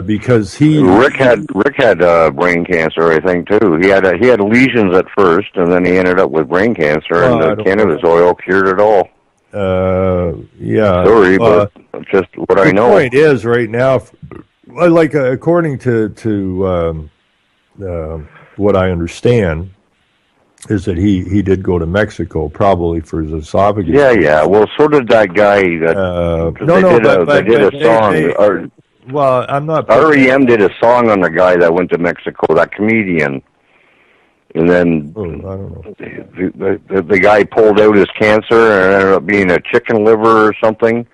[SPEAKER 2] because
[SPEAKER 3] Rick had brain cancer, I think too. He had lesions at first, and then he ended up with brain cancer, and the cannabis oil cured it all.
[SPEAKER 2] Yeah.
[SPEAKER 3] Sorry, but just what I know.
[SPEAKER 2] The point is, right now, like according to what I understand, is that he did go to Mexico probably for his esophagus.
[SPEAKER 3] Yeah. Well, so did that guy. That they did a song.
[SPEAKER 2] Well, I'm not.
[SPEAKER 3] REM did a song on the guy that went to Mexico. That comedian. And then
[SPEAKER 2] I don't know.
[SPEAKER 3] The guy pulled out his cancer and ended up being a chicken liver or something.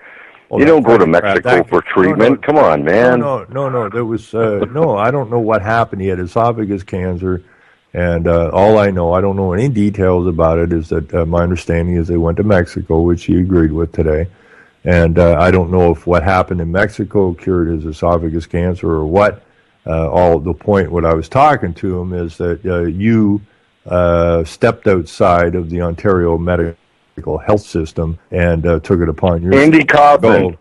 [SPEAKER 3] You don't go to Mexico for treatment. Come on, man.
[SPEAKER 2] No. There was no. I don't know what happened. He had esophagus cancer, and all I know, I don't know any details about it. Is that my understanding is they went to Mexico, which he agreed with today, and I don't know if what happened in Mexico cured his esophagus cancer or what. All the point, what I was talking to him is that you stepped outside of the Ontario medical health system and took it upon yourself.
[SPEAKER 3] Andy Kaufman.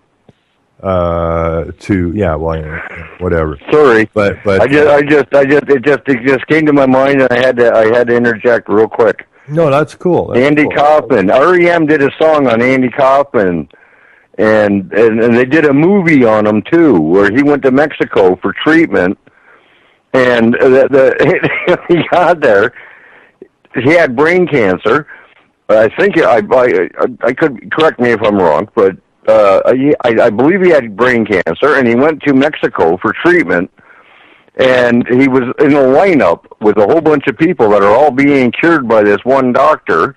[SPEAKER 2] Whatever.
[SPEAKER 3] Sorry,
[SPEAKER 2] but
[SPEAKER 3] it just came to my mind, and I had to interject real quick.
[SPEAKER 2] No, that's cool.
[SPEAKER 3] Andy Kaufman. REM did a song on Andy Kaufman. And they did a movie on him too, where he went to Mexico for treatment, and he got there. He had brain cancer. I think I could correct me if I'm wrong, but I believe he had brain cancer, and he went to Mexico for treatment. And he was in a lineup with a whole bunch of people that are all being cured by this one doctor.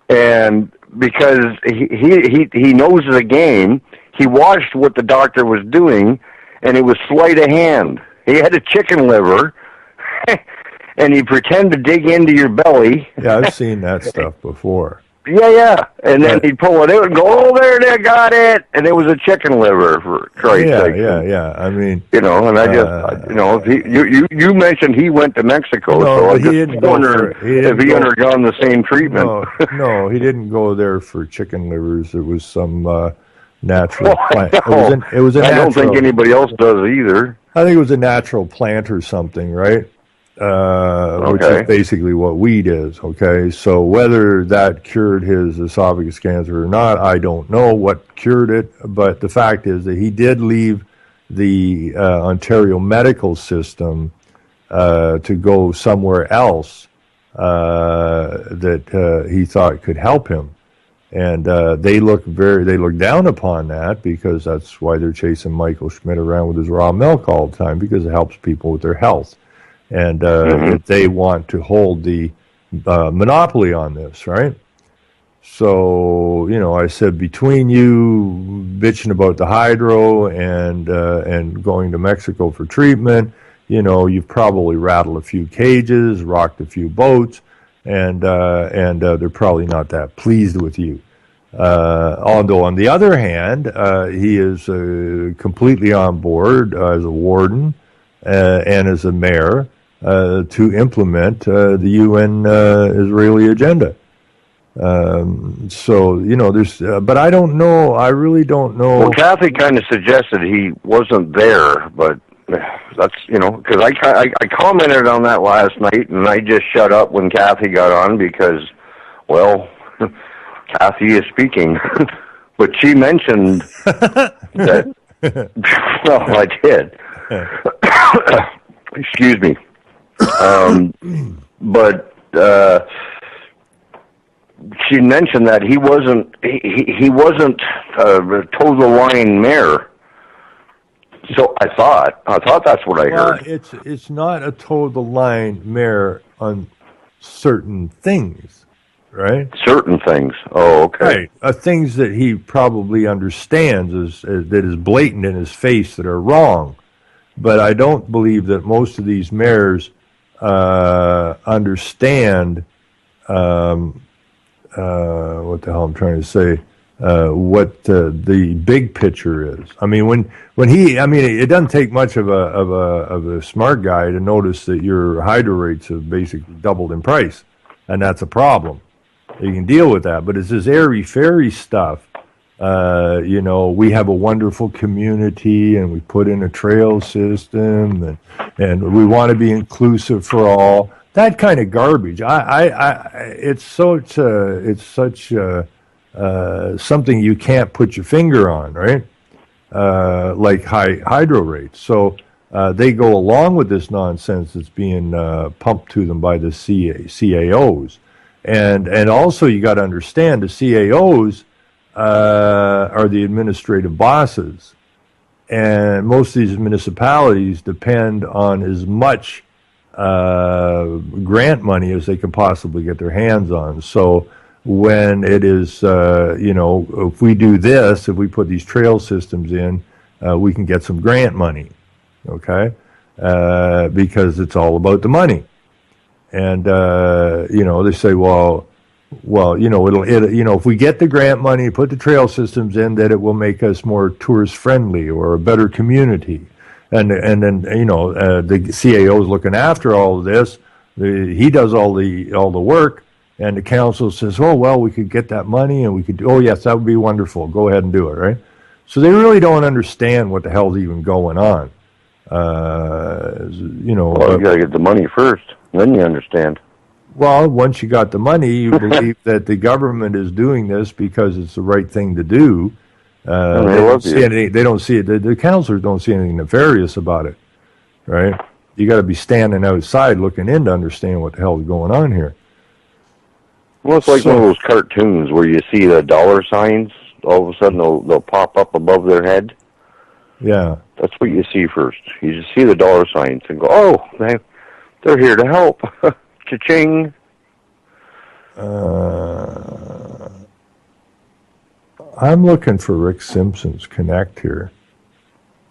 [SPEAKER 3] And because he knows the game, he watched what the doctor was doing, and it was sleight of hand. He had a chicken liver, and he pretended to dig into your belly.
[SPEAKER 2] Yeah, I've seen that stuff before.
[SPEAKER 3] Yeah. And then he'd pull it out and go, "Oh, there, got it." And it was a chicken liver, for Christ's sake.
[SPEAKER 2] Yeah. I mean,
[SPEAKER 3] and I just, you mentioned he went to Mexico, so I just wondered if he undergone the same treatment.
[SPEAKER 2] No, he didn't go there for chicken livers. It was some natural plant. It was a natural.
[SPEAKER 3] I don't think anybody else does either.
[SPEAKER 2] I think it was a natural plant or something, right? Which is basically what weed is, okay? So whether that cured his esophagus cancer or not, I don't know what cured it, but the fact is that he did leave the Ontario medical system to go somewhere else that he thought could help him. And they look down upon that, because that's why they're chasing Michael Schmidt around with his raw milk all the time, because it helps people with their health. And they want to hold the monopoly on this, right? So, I said, between you bitching about the hydro and going to Mexico for treatment, you've probably rattled a few cages, rocked a few boats, and they're probably not that pleased with you. Although, on the other hand, he is completely on board as a warden and as a mayor to implement the UN Israeli agenda. So, there's, but I don't know, I really don't know.
[SPEAKER 3] Well, Kathy kind of suggested he wasn't there, but that's, because I commented on that last night, and I just shut up when Kathy got on because, well, Kathy is speaking. But she mentioned that, well, I did. Excuse me. But she mentioned that he wasn't a toe-the-line mayor. So I thought that's what I heard.
[SPEAKER 2] It's not a toe-the-line mayor on certain things, right?
[SPEAKER 3] Certain things. Oh, okay.
[SPEAKER 2] Right. Things that he probably understands that is blatant in his face that are wrong. But I don't believe that most of these mayors understand what the hell I'm trying to say, what the big picture is. I mean, when it doesn't take much of a smart guy to notice that your hydro rates have basically doubled in price, and that's a problem. You can deal with that, but it's this airy-fairy stuff. We have a wonderful community, and we put in a trail system, and we want to be inclusive for all. That kind of garbage. It's such something you can't put your finger on, right? Like high hydro rates. So they go along with this nonsense that's being pumped to them by the CAOs, and also you got to understand the CAOs are the administrative bosses, and most of these municipalities depend on as much grant money as they can possibly get their hands on. So when it is, if we do this, if we put these trail systems in, we can get some grant money, okay? Because it's all about the money. And, they say, well, if we get the grant money, put the trail systems in, that it will make us more tourist friendly or a better community. And then the CAO is looking after all of this. He does all the work, and the council says, "Oh well, we could get that money, and we could. Oh yes, that would be wonderful. Go ahead and do it." Right? So they really don't understand what the hell's even going on.
[SPEAKER 3] Well, you got to get the money first, then you understand.
[SPEAKER 2] Well, once you got the money, you believe that the government is doing this because it's the right thing to do. They don't see anything. They don't see it. The councilors don't see anything nefarious about it, right? You got to be standing outside looking in to understand what the hell is going on here.
[SPEAKER 3] Well, it's like one of those cartoons where you see the dollar signs. All of a sudden, they'll pop up above their head.
[SPEAKER 2] Yeah.
[SPEAKER 3] That's what you see first. You just see the dollar signs and go, oh, they're here to help. Cha-ching.
[SPEAKER 2] I'm looking for Rick Simpson's Connect here.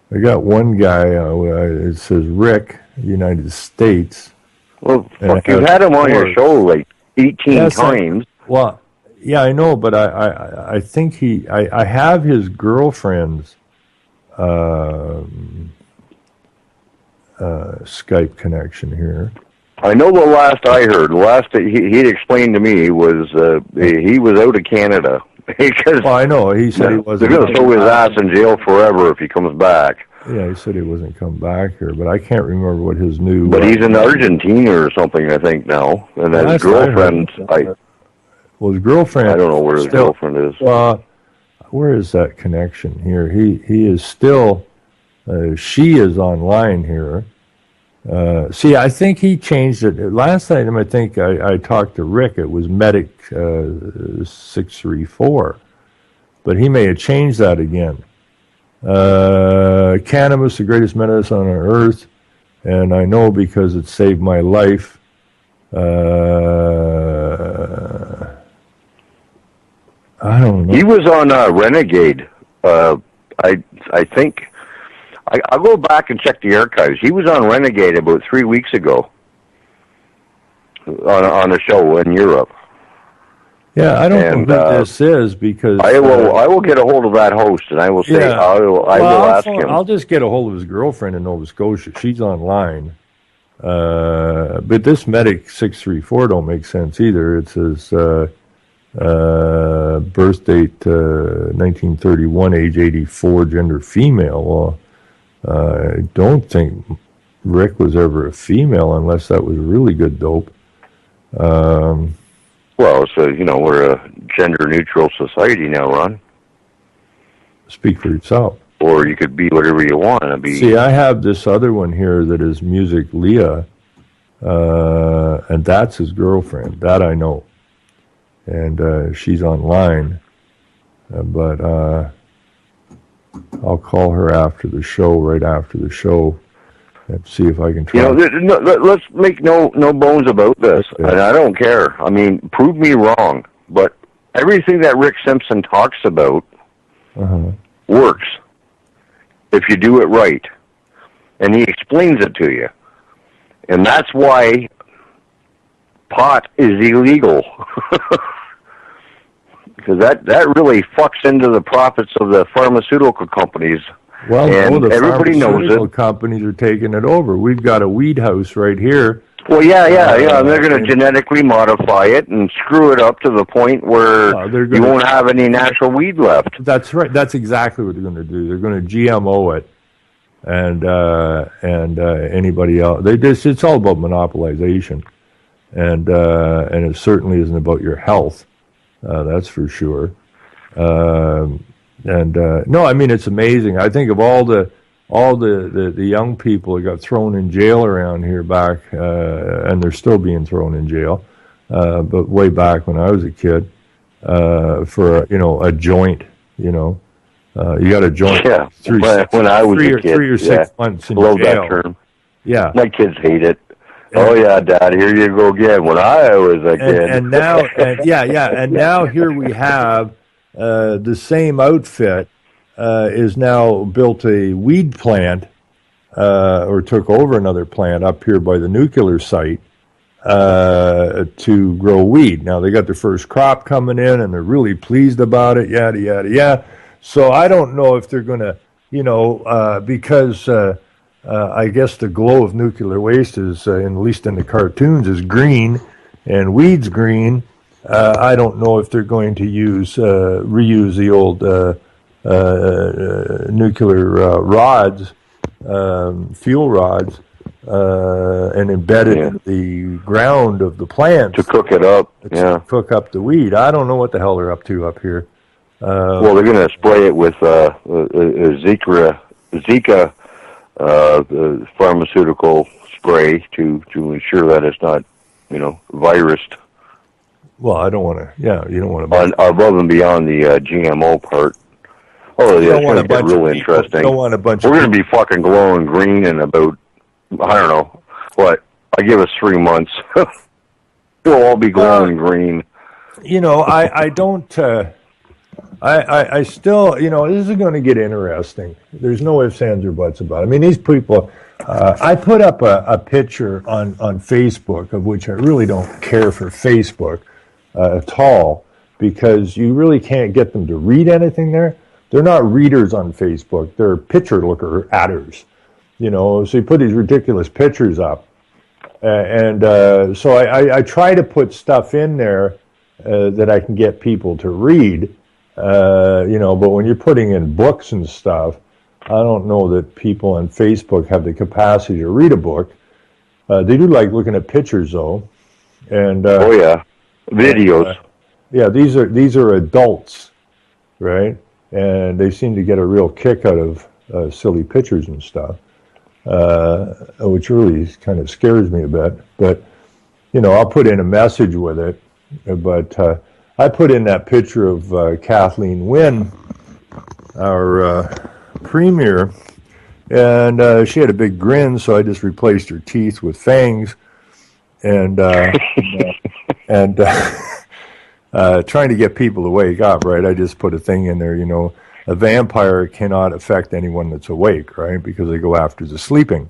[SPEAKER 2] I got one guy, it says Rick, United States.
[SPEAKER 3] Well, fuck, you've had him on your show like 18 times.
[SPEAKER 2] Well, yeah, I know, but I think I have his girlfriend's Skype connection here.
[SPEAKER 3] I know the last I heard, the last that he'd explained to me was he was out of Canada.
[SPEAKER 2] Well, I know. He said he wasn't.
[SPEAKER 3] They're going to throw his ass in jail forever if he comes back.
[SPEAKER 2] Yeah, he said he wasn't coming back here, but I can't remember what his new...
[SPEAKER 3] But he's in Argentina or something, I think, now. And his girlfriend...
[SPEAKER 2] Well, his girlfriend...
[SPEAKER 3] I don't know where his girlfriend is.
[SPEAKER 2] Where is that connection here? He is still... she is online here. See, I think he changed it. Last time I think I talked to Rick, it was Medic 634. But he may have changed that again. Cannabis, the greatest medicine on earth. And I know because it saved my life. I don't know.
[SPEAKER 3] He was on Renegade. I think... I'll go back and check the archives. He was on Renegade about 3 weeks ago on a show in Europe.
[SPEAKER 2] Yeah, I don't know who this is because...
[SPEAKER 3] I will get a hold of that host and I will say, I will ask him.
[SPEAKER 2] I'll just get a hold of his girlfriend in Nova Scotia. She's online. But this Medic 634 don't make sense either. It says birth date 1931, age 84, gender female. Well, I don't think Rick was ever a female unless that was really good dope.
[SPEAKER 3] Well, so, we're a gender-neutral society now, Ron.
[SPEAKER 2] Speak for yourself.
[SPEAKER 3] Or you could be whatever you want to be.
[SPEAKER 2] See, I have this other one here that is Music Leah, and that's his girlfriend. That I know. And she's online. But I'll call her after the show, right after the show, and see if I can try.
[SPEAKER 3] Let's make no bones about this, and I don't care. I mean, prove me wrong, but everything that Rick Simpson talks about works if you do it right, and he explains it to you, and that's why pot is illegal. Because that really fucks into the profits of the pharmaceutical companies.
[SPEAKER 2] Well,
[SPEAKER 3] and
[SPEAKER 2] the
[SPEAKER 3] everybody knows it.
[SPEAKER 2] Pharmaceutical companies are taking it over. We've got a weed house right here.
[SPEAKER 3] Well, yeah. And they're going to genetically modify it and screw it up to the point where you won't have any natural weed left.
[SPEAKER 2] That's right. That's exactly what they're going to do. They're going to GMO it, and anybody else. It's all about monopolization, and it certainly isn't about your health. That's for sure. No, I mean, it's amazing. I think of all the young people that got thrown in jail around here back, and they're still being thrown in jail. But way back when I was a kid, for a joint, you got a joint.
[SPEAKER 3] Yeah, when I was a kid,
[SPEAKER 2] 3 or 6 months in jail.
[SPEAKER 3] Love that term.
[SPEAKER 2] Yeah,
[SPEAKER 3] my kids hate it. Oh yeah, Dad, here you go again. When I was a kid,
[SPEAKER 2] and now, and now here we have the same outfit is now built a weed plant, or took over another plant up here by the nuclear site to grow weed. Now they got their first crop coming in, and they're really pleased about it. Yada yada yada. So I don't know if they're going to, because. I guess the glow of nuclear waste is, at least in the cartoons, is green, and weed's green. I don't know if they're going to reuse the old nuclear rods, fuel rods, and embed it in the ground of the plant
[SPEAKER 3] to cook it up.
[SPEAKER 2] To cook up the weed. I don't know what the hell they're up to up here.
[SPEAKER 3] Well, they're going to spray it with Zika. Pharmaceutical spray to ensure that it's not, virused.
[SPEAKER 2] Well, I don't want to. Yeah, you don't want to.
[SPEAKER 3] Above and beyond the GMO part, Oh, yeah,
[SPEAKER 2] don't
[SPEAKER 3] it's
[SPEAKER 2] want
[SPEAKER 3] going
[SPEAKER 2] a
[SPEAKER 3] to get
[SPEAKER 2] bunch
[SPEAKER 3] real
[SPEAKER 2] of people,
[SPEAKER 3] interesting.
[SPEAKER 2] don't want a bunch
[SPEAKER 3] We're
[SPEAKER 2] of
[SPEAKER 3] going to be fucking glowing green in about, I don't know, what? I give us 3 months. We'll all be glowing green.
[SPEAKER 2] You know, I don't. I still, you know, this is going to get interesting. There's no ifs, ands, or buts about it. I mean, these people. I put up a picture on Facebook, of which I really don't care for Facebook at all, because you really can't get them to read anything there. They're not readers on Facebook. They're picture looker adders. You know, so you put these ridiculous pictures up. So I try to put stuff in there that I can get people to read, you know, but when you're putting in books and stuff, I don't know that people on Facebook have the capacity to read a book. They do like looking at pictures, though. And
[SPEAKER 3] Oh, yeah. Videos.
[SPEAKER 2] yeah, these are adults, right? And they seem to get a real kick out of silly pictures and stuff. Which really kind of scares me a bit. But, you know, I'll put in a message with it. But I put in that picture of Kathleen Wynne, our premier, and she had a big grin, so I just replaced her teeth with fangs. And trying to get people to wake up, right? I just put a thing in there, you know, a vampire cannot affect anyone that's awake, right? Because they go after the sleeping,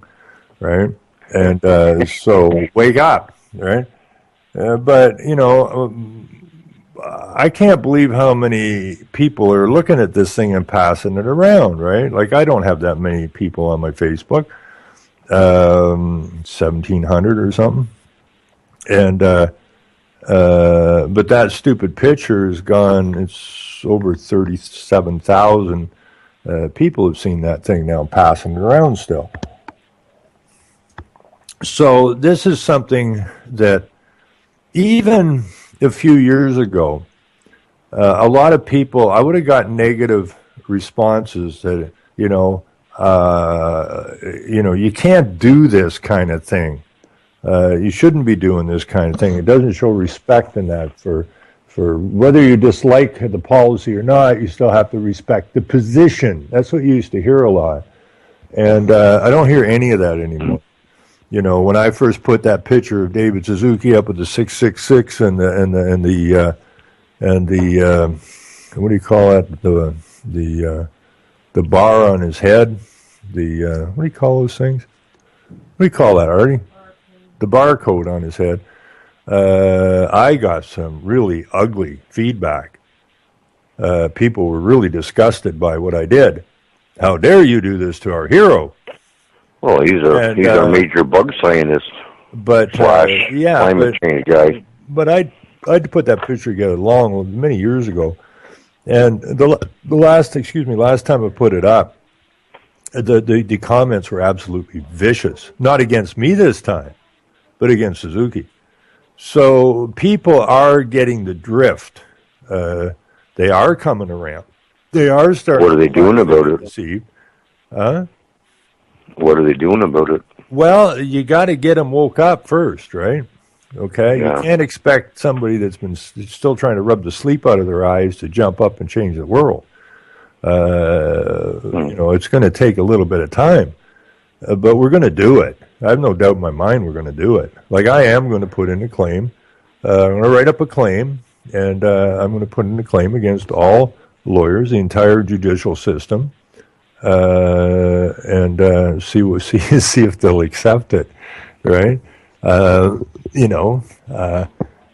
[SPEAKER 2] right? And so wake up, right? But, you know, I can't believe how many people are looking at this thing and passing it around, right? Like, I don't have that many people on my Facebook, 1,700 or something. And, but that stupid picture is gone. It's over 37,000 people have seen that thing now, passing it around still. So this is something that even a few years ago, a lot of people, I would have got negative responses that, you know, you can't do this kind of thing. You shouldn't be doing this kind of thing. It doesn't show respect in that for whether you dislike the policy or not, you still have to respect the position. That's what you used to hear a lot. And I don't hear any of that anymore. You know, when I first put that picture of David Suzuki up with the 666 and the what do you call it? The bar on his head. What do you call those things? What do you call that, Artie? The barcode on his head. I got some really ugly feedback. People were really disgusted by what I did. How dare you do this to our hero?
[SPEAKER 3] Well, he's a major bug scientist.
[SPEAKER 2] But
[SPEAKER 3] climate change guy.
[SPEAKER 2] But I had to put that picture together many years ago, and the last time I put it up, the comments were absolutely vicious. Not against me this time, but against Suzuki. So people are getting the drift. They are coming around. They are starting.
[SPEAKER 3] What are they doing about it?
[SPEAKER 2] See,
[SPEAKER 3] what are they doing about it?
[SPEAKER 2] Well, you got to get them woke up first, right? Okay,
[SPEAKER 3] Yeah.
[SPEAKER 2] You can't expect somebody that's been still trying to rub the sleep out of their eyes to jump up and change the world. You know, it's going to take a little bit of time, but we're going to do it. I have no doubt in my mind we're going to do it. Like, I am going to put in a claim. I'm going to write up a claim, and I'm going to put in a claim against all lawyers, the entire judicial system, and see if they'll accept it, right? You know,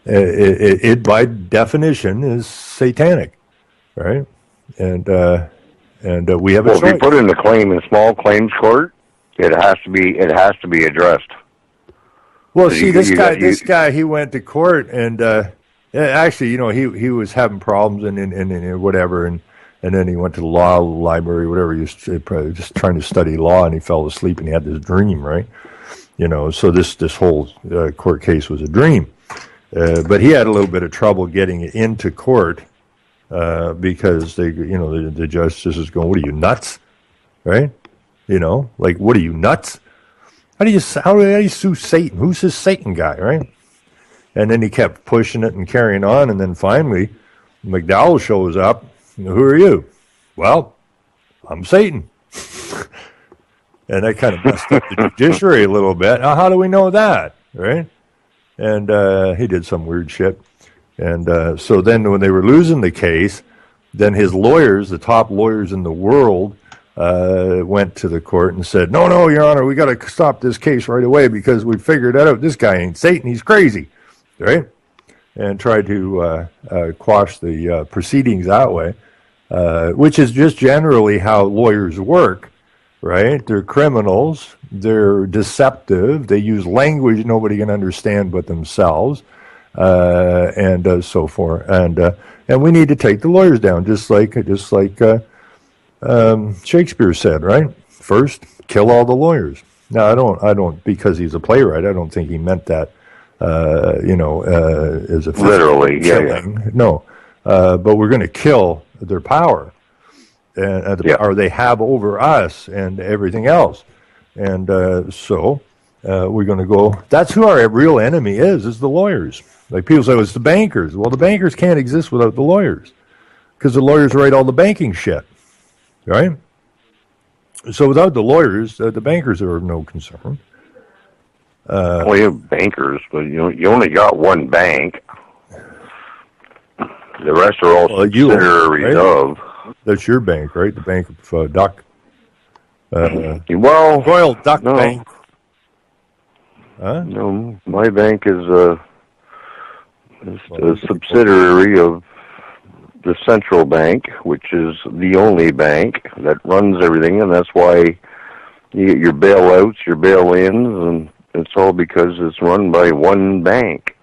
[SPEAKER 2] it by definition is satanic, right? And we have a choice.
[SPEAKER 3] Well, if you put in a claim in small claims court, it has to be addressed.
[SPEAKER 2] Well, see, this guy, he went to court, and actually, you know, he was having problems and whatever, and then he went to the law library, whatever. He was probably just trying to study law, and he fell asleep, and he had this dream, right? You know, so this whole court case was a dream, but he had a little bit of trouble getting it into court because the justice is going, "What are you, nuts?" Right? You know, like, what are you, nuts? How do you sue Satan? Who's this Satan guy, right? And then he kept pushing it and carrying on, and then finally McDowell shows up. Who are you? Well, I'm Satan. And that kind of messed up the judiciary a little bit. Now, how do we know that, right? And he did some weird shit. And so then when they were losing the case, then his lawyers, the top lawyers in the world, went to the court and said, no, Your Honor, we got to stop this case right away because we figured out this guy ain't Satan, he's crazy, right? And tried to quash the proceedings that way, which is just generally how lawyers work, right? They're criminals, they're deceptive, they use language nobody can understand but themselves, and so forth. And we need to take the lawyers down, just like Shakespeare said, right? First, kill all the lawyers. Now, I don't, because he's a playwright, I don't think he meant that, as a
[SPEAKER 3] literally,
[SPEAKER 2] killing.
[SPEAKER 3] Yeah.
[SPEAKER 2] No, but we're going to kill their power and the power they have over us and everything else. And so we're going to go. That's who our real enemy is the lawyers. Like people say, well, it's the bankers. Well, the bankers can't exist without the lawyers because the lawyers write all the banking shit. Right? So without the lawyers, the bankers are of no concern.
[SPEAKER 3] Well, you have bankers, but you only got one bank. The rest are all subsidiaries of.
[SPEAKER 2] That's your bank, right? The Bank of Duck.
[SPEAKER 3] Royal
[SPEAKER 2] Duck Bank. Huh?
[SPEAKER 3] No, my bank is a subsidiary of the central bank, which is the only bank that runs everything, and that's why you get your bailouts, your bail-ins, and it's all because it's run by one bank.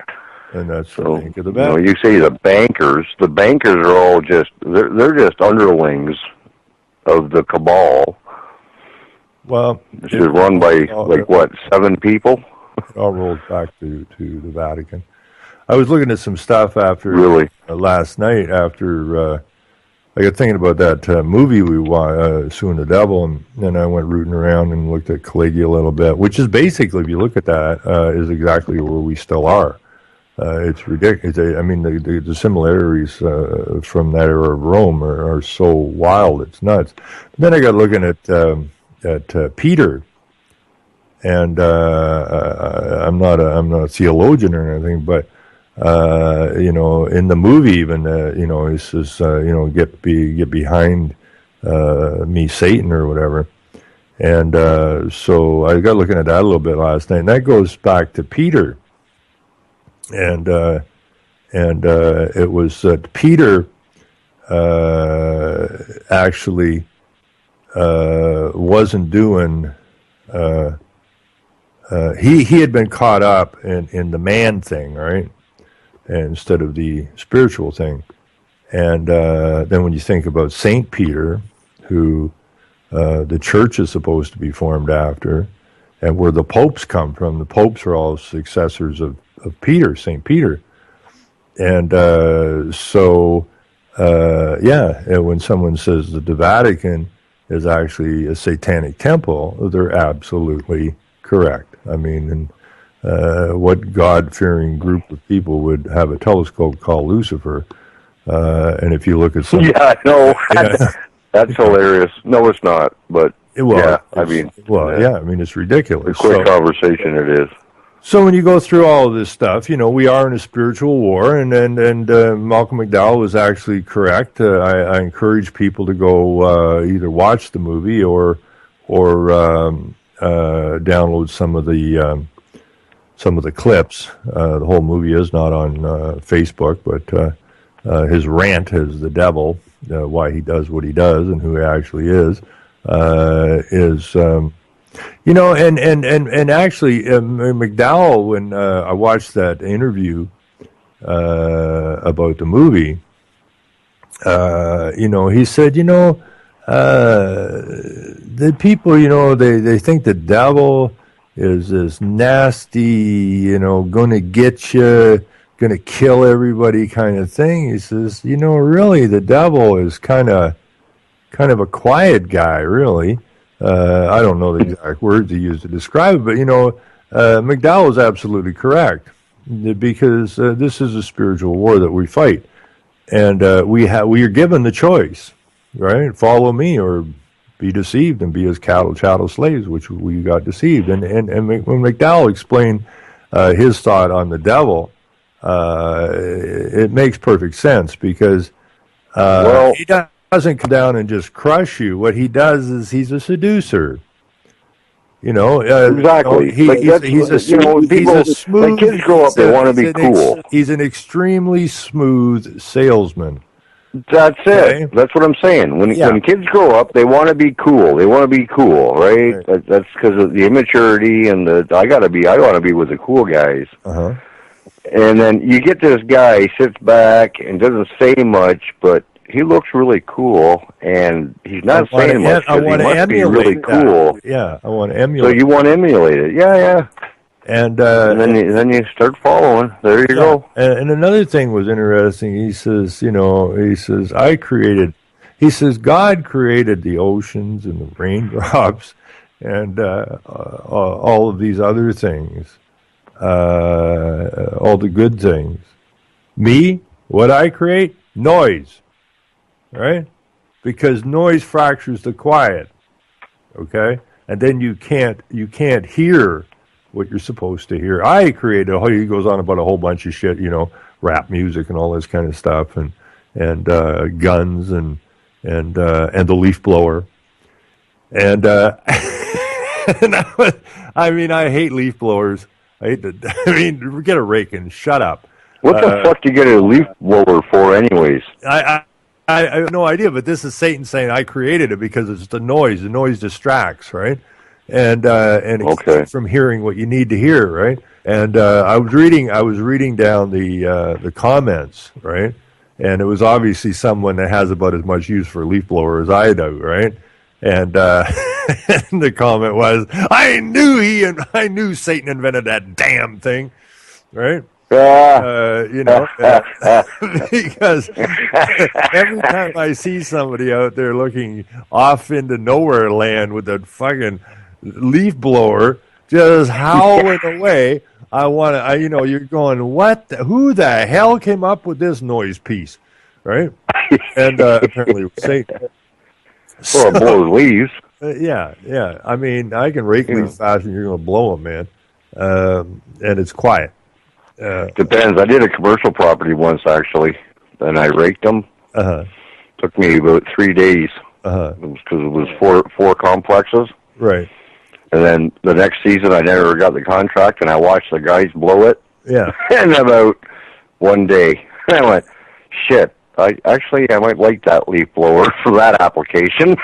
[SPEAKER 2] And that's the bank of the bank.
[SPEAKER 3] You say the bankers are all they're just underlings of the cabal.
[SPEAKER 2] Well,
[SPEAKER 3] this is run by 7 people?
[SPEAKER 2] It all rolls back to the Vatican. I was looking at some stuff after last night. After I got thinking about that movie we watched, Suing the Devil, and then I went rooting around and looked at Caligula a little bit, which is basically, if you look at that, is exactly where we still are. It's ridiculous. I mean, the similarities from that era of Rome are so wild, it's nuts. But then I got looking at Peter. And I'm not a theologian or anything, but in the movie even, he says, get behind me, Satan, or whatever. And so I got looking at that a little bit last night, and that goes back to Peter. And it was that Peter actually wasn't doing. He had been caught up in the man thing, right? Instead of the spiritual thing. And then when you think about Saint Peter, who the church is supposed to be formed after, and where the popes come from, the popes are all successors of Peter, Saint Peter. And and when someone says that the Vatican is actually a satanic temple, they're absolutely correct. I mean, what God-fearing group of people would have a telescope called Lucifer? And if you look at some...
[SPEAKER 3] Yeah, no, that's hilarious. No, it's not, but I mean,
[SPEAKER 2] it's ridiculous.
[SPEAKER 3] A quick conversation it is.
[SPEAKER 2] So when you go through all of this stuff, we are in a spiritual war, and Malcolm McDowell was actually correct. I encourage people to go either watch the movie or download some of the clips. The whole movie is not on Facebook, but his rant is the devil, why he does what he does and who he actually is. And actually, McDowell, when I watched that interview about the movie, he said, the people, they think the devil is this nasty, gonna get you, gonna kill everybody kind of thing. He says, really, the devil is kind of a quiet guy, really. I don't know the exact words he used to describe it, but McDowell is absolutely correct, because this is a spiritual war that we fight, and we are given the choice, right? Follow me or be deceived and be as chattel slaves, which we got deceived. And when McDowell explained his thought on the devil, it makes perfect sense because he doesn't come down and just crush you. What he does is he's a seducer.
[SPEAKER 3] Exactly.
[SPEAKER 2] He's a smooth.
[SPEAKER 3] When kids grow up, they want to be cool.
[SPEAKER 2] He's an extremely smooth salesman.
[SPEAKER 3] That's it.
[SPEAKER 2] Okay.
[SPEAKER 3] That's what I'm saying. When kids grow up, they want to be cool. They want to be cool, right? That's because of the immaturity and I want to be with the cool guys.
[SPEAKER 2] Uh-huh.
[SPEAKER 3] And then you get this guy sits back and doesn't say much, but he looks really cool, and he's not saying much because he must be really cool.
[SPEAKER 2] Yeah, I want to emulate.
[SPEAKER 3] So you want to emulate it. Yeah. And then you start following. There you go.
[SPEAKER 2] And another thing was interesting. He says, God created the oceans and the raindrops and all of these other things, all the good things. Me, what I create? Noise, right? Because noise fractures the quiet, okay? And then you can't hear what you're supposed to hear. I created. He goes on about a whole bunch of shit, rap music and all this kind of stuff, and guns and the leaf blower, and I hate leaf blowers. Get a rake and shut up.
[SPEAKER 3] What the fuck do you get a leaf blower for, anyways?
[SPEAKER 2] I have no idea, but this is Satan saying I created it because it's the noise. The noise distracts, right? And it keeps from hearing what you need to hear, right? And I was reading down the comments, right? And it was obviously someone that has about as much use for a leaf blower as I do, right? And and the comment was, I knew Satan invented that damn thing, right? Because every time I see somebody out there looking off into nowhere land with that fucking leaf blower just howling away, you're going, what? Who the hell came up with this noise piece, right? And apparently it was Satan.
[SPEAKER 3] Well, it blows leaves.
[SPEAKER 2] Yeah. I can rake leaves fast, and you're going to blow them, man. And it's quiet.
[SPEAKER 3] Depends. I did a commercial property once, actually, and I raked them. Took me about 3 days because it was four complexes.
[SPEAKER 2] Right.
[SPEAKER 3] And then the next season, I never got the contract, and I watched the guys blow it.
[SPEAKER 2] Yeah.
[SPEAKER 3] And about 1 day, I went, shit. I might like that leaf blower for that application.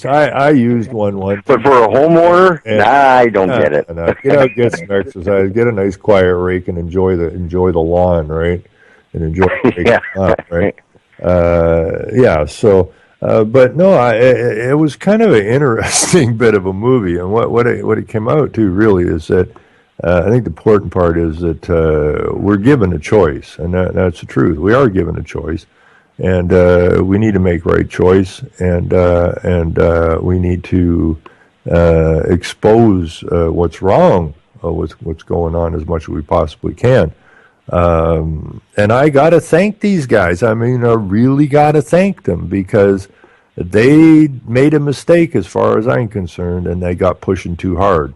[SPEAKER 2] I used one once.
[SPEAKER 3] But for a homeowner, I don't get it.
[SPEAKER 2] Get out, get some exercise, get a nice quiet rake, and enjoy the lawn, right? And enjoy up, right? But no, it was kind of an interesting bit of a movie, and what it came out to really is that. I think the important part is that we're given a choice, and that's the truth. We are given a choice, and we need to make right choice, and we need to expose what's wrong with what's going on as much as we possibly can. And I got to thank these guys. I really got to thank them because they made a mistake as far as I'm concerned, and they got pushing too hard.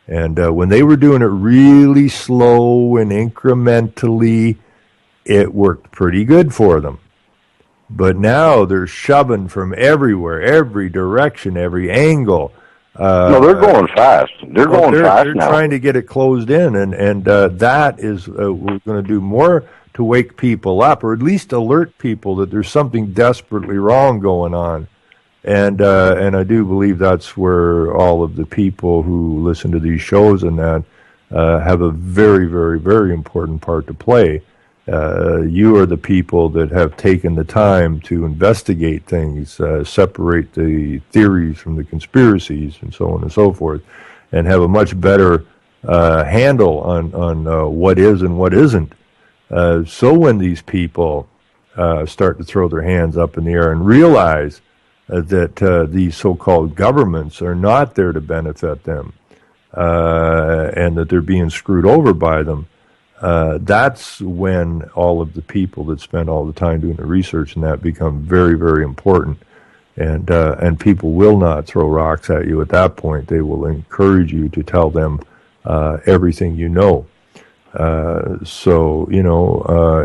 [SPEAKER 2] And when they were doing it really slow and incrementally, it worked pretty good for them. But now they're shoving from everywhere, every direction, every angle.
[SPEAKER 3] No, they're going fast. They're going fast now.
[SPEAKER 2] They're trying to get it closed in, and that is we're going to do more to wake people up, or at least alert people that there's something desperately wrong going on. And I do believe that's where all of the people who listen to these shows and that have a very, very, very important part to play. You are the people that have taken the time to investigate things, separate the theories from the conspiracies, and so on and so forth, and have a much better handle on what is and what isn't. So when these people start to throw their hands up in the air and realize that these so-called governments are not there to benefit them, and that they're being screwed over by them, that's when all of the people that spend all the time doing the research and that become very, very important. and people will not throw rocks at you at that point. They will encourage you to tell them everything you know. So,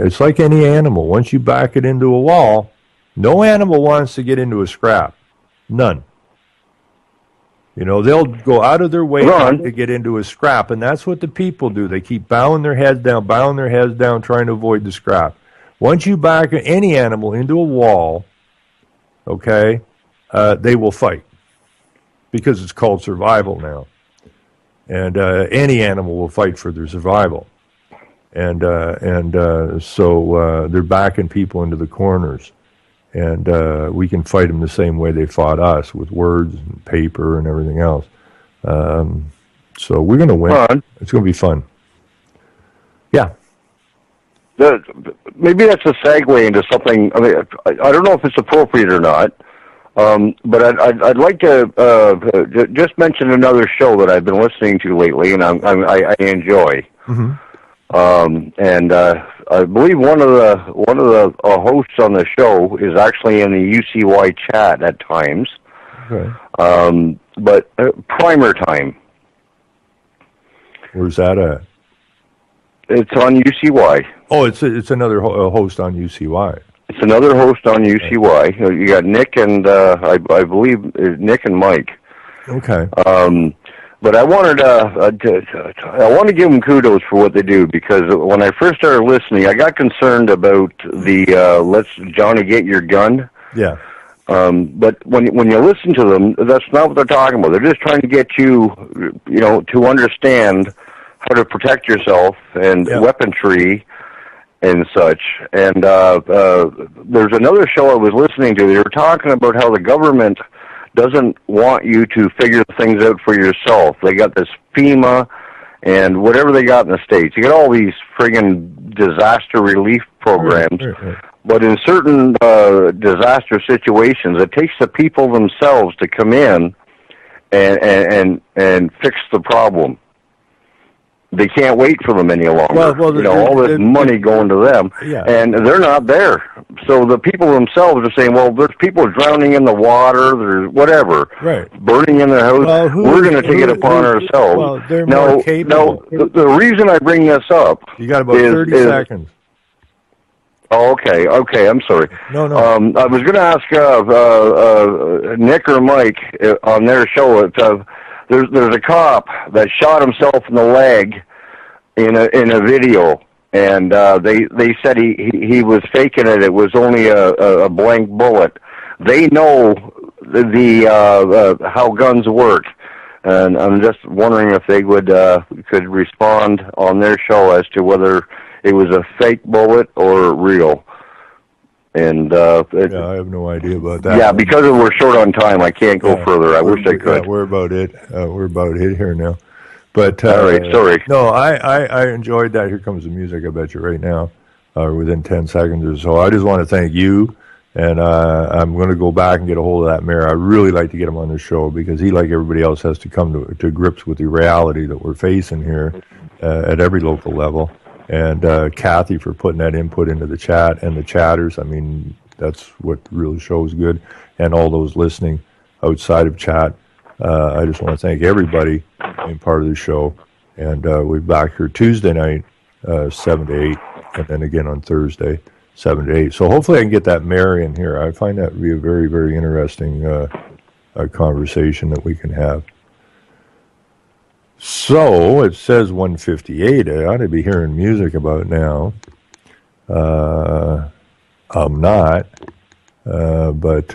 [SPEAKER 2] it's like any animal. Once you back it into a wall, no animal wants to get into a scrap. None. They'll go out of their way to get into a scrap, and that's what the people do. They keep bowing their heads down, trying to avoid the scrap. Once you back any animal into a wall, okay, they will fight because it's called survival now. And any animal will fight for their survival. And so they're backing people into the corners. And we can fight them the same way they fought us, with words and paper and everything else. So we're going to win. It's going to be fun. Yeah.
[SPEAKER 3] Maybe that's a segue into something. I mean, I don't know if it's appropriate or not, but I'd like to just mention another show that I've been listening to lately, and I enjoy.
[SPEAKER 2] Mm-hmm.
[SPEAKER 3] And I believe one of the hosts on the show is actually in the UCY chat at times.
[SPEAKER 2] Okay.
[SPEAKER 3] But Primer Time.
[SPEAKER 2] Where's that at?
[SPEAKER 3] It's on UCY.
[SPEAKER 2] Oh, it's another host on UCY.
[SPEAKER 3] It's another host on UCY. You got Nick and I believe Nick and Mike.
[SPEAKER 2] Okay.
[SPEAKER 3] But I wanted I want to give them kudos for what they do, because when I first started listening, I got concerned about the "Let's Johnny get your gun."
[SPEAKER 2] Yeah.
[SPEAKER 3] But when you listen to them, that's not what they're talking about. They're just trying to get you, to understand how to protect yourself and weaponry and such. And there's another show I was listening to. They were talking about how the government doesn't want you to figure things out for yourself. They got this FEMA and whatever they got in the States. You got all these friggin' disaster relief programs.
[SPEAKER 2] Right.
[SPEAKER 3] But in certain disaster situations, it takes the people themselves to come in and fix the problem. They can't wait for them any longer.
[SPEAKER 2] Well,
[SPEAKER 3] all this money going to them, and they're not there. So the people themselves are saying, well, there's people drowning in the water, there's whatever, burning in their house.
[SPEAKER 2] Well,
[SPEAKER 3] we're going to take it upon ourselves.
[SPEAKER 2] Well, they're more capable.
[SPEAKER 3] The reason I bring this up,
[SPEAKER 2] you got about 30 seconds.
[SPEAKER 3] Oh, okay, I'm sorry.
[SPEAKER 2] No.
[SPEAKER 3] I was going to ask Nick or Mike on their show. There's a cop that shot himself in the leg in a video, and they said he was faking it. It was only a blank bullet. They know the how guns work, and I'm just wondering if they could respond on their show as to whether it was a fake bullet or real. And
[SPEAKER 2] I have no idea about that.
[SPEAKER 3] Yeah, because we're short on time, I can't go further. I wish I could.
[SPEAKER 2] We're about it. We're about it here now. But
[SPEAKER 3] all right, sorry.
[SPEAKER 2] No, I enjoyed that. Here comes the music. I bet you right now, within 10 seconds or so. I just want to thank you, and I'm going to go back and get a hold of that mayor. I really like to get him on the show, because he, like everybody else, has to come to grips with the reality that we're facing here at every local level. And Kathy for putting that input into the chat and the chatters. I mean, that's what really shows good. And all those listening outside of chat. I just want to thank everybody being part of the show. And we're back here Tuesday night, 7 to 8, and then again on Thursday, 7 to 8. So hopefully I can get that mayor in here. I find that to be a very, very interesting conversation that we can have. So it says 1:58. I ought to be hearing music about now. I'm not, but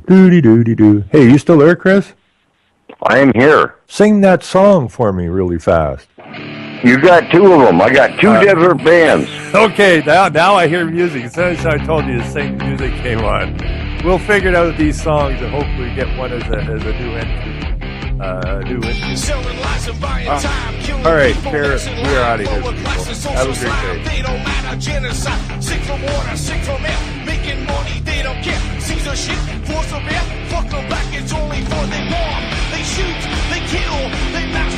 [SPEAKER 2] doody. Hey, you still there, Chris?
[SPEAKER 3] I am here.
[SPEAKER 2] Sing that song for me really fast.
[SPEAKER 3] You got two of them. I got two different bands.
[SPEAKER 2] Okay, now I hear music. As soon as I told you to sing, music came on. We'll figure out these songs and hopefully get one as a new entry. All right, Paris, we're out of here, people. Have a great day.
[SPEAKER 1] They don't matter, genocide, sick from water, sick from air, making money, they don't care. Caesar shit, force of air, fuck them back, it's only for they bomb, they shoot, they kill, they massacre.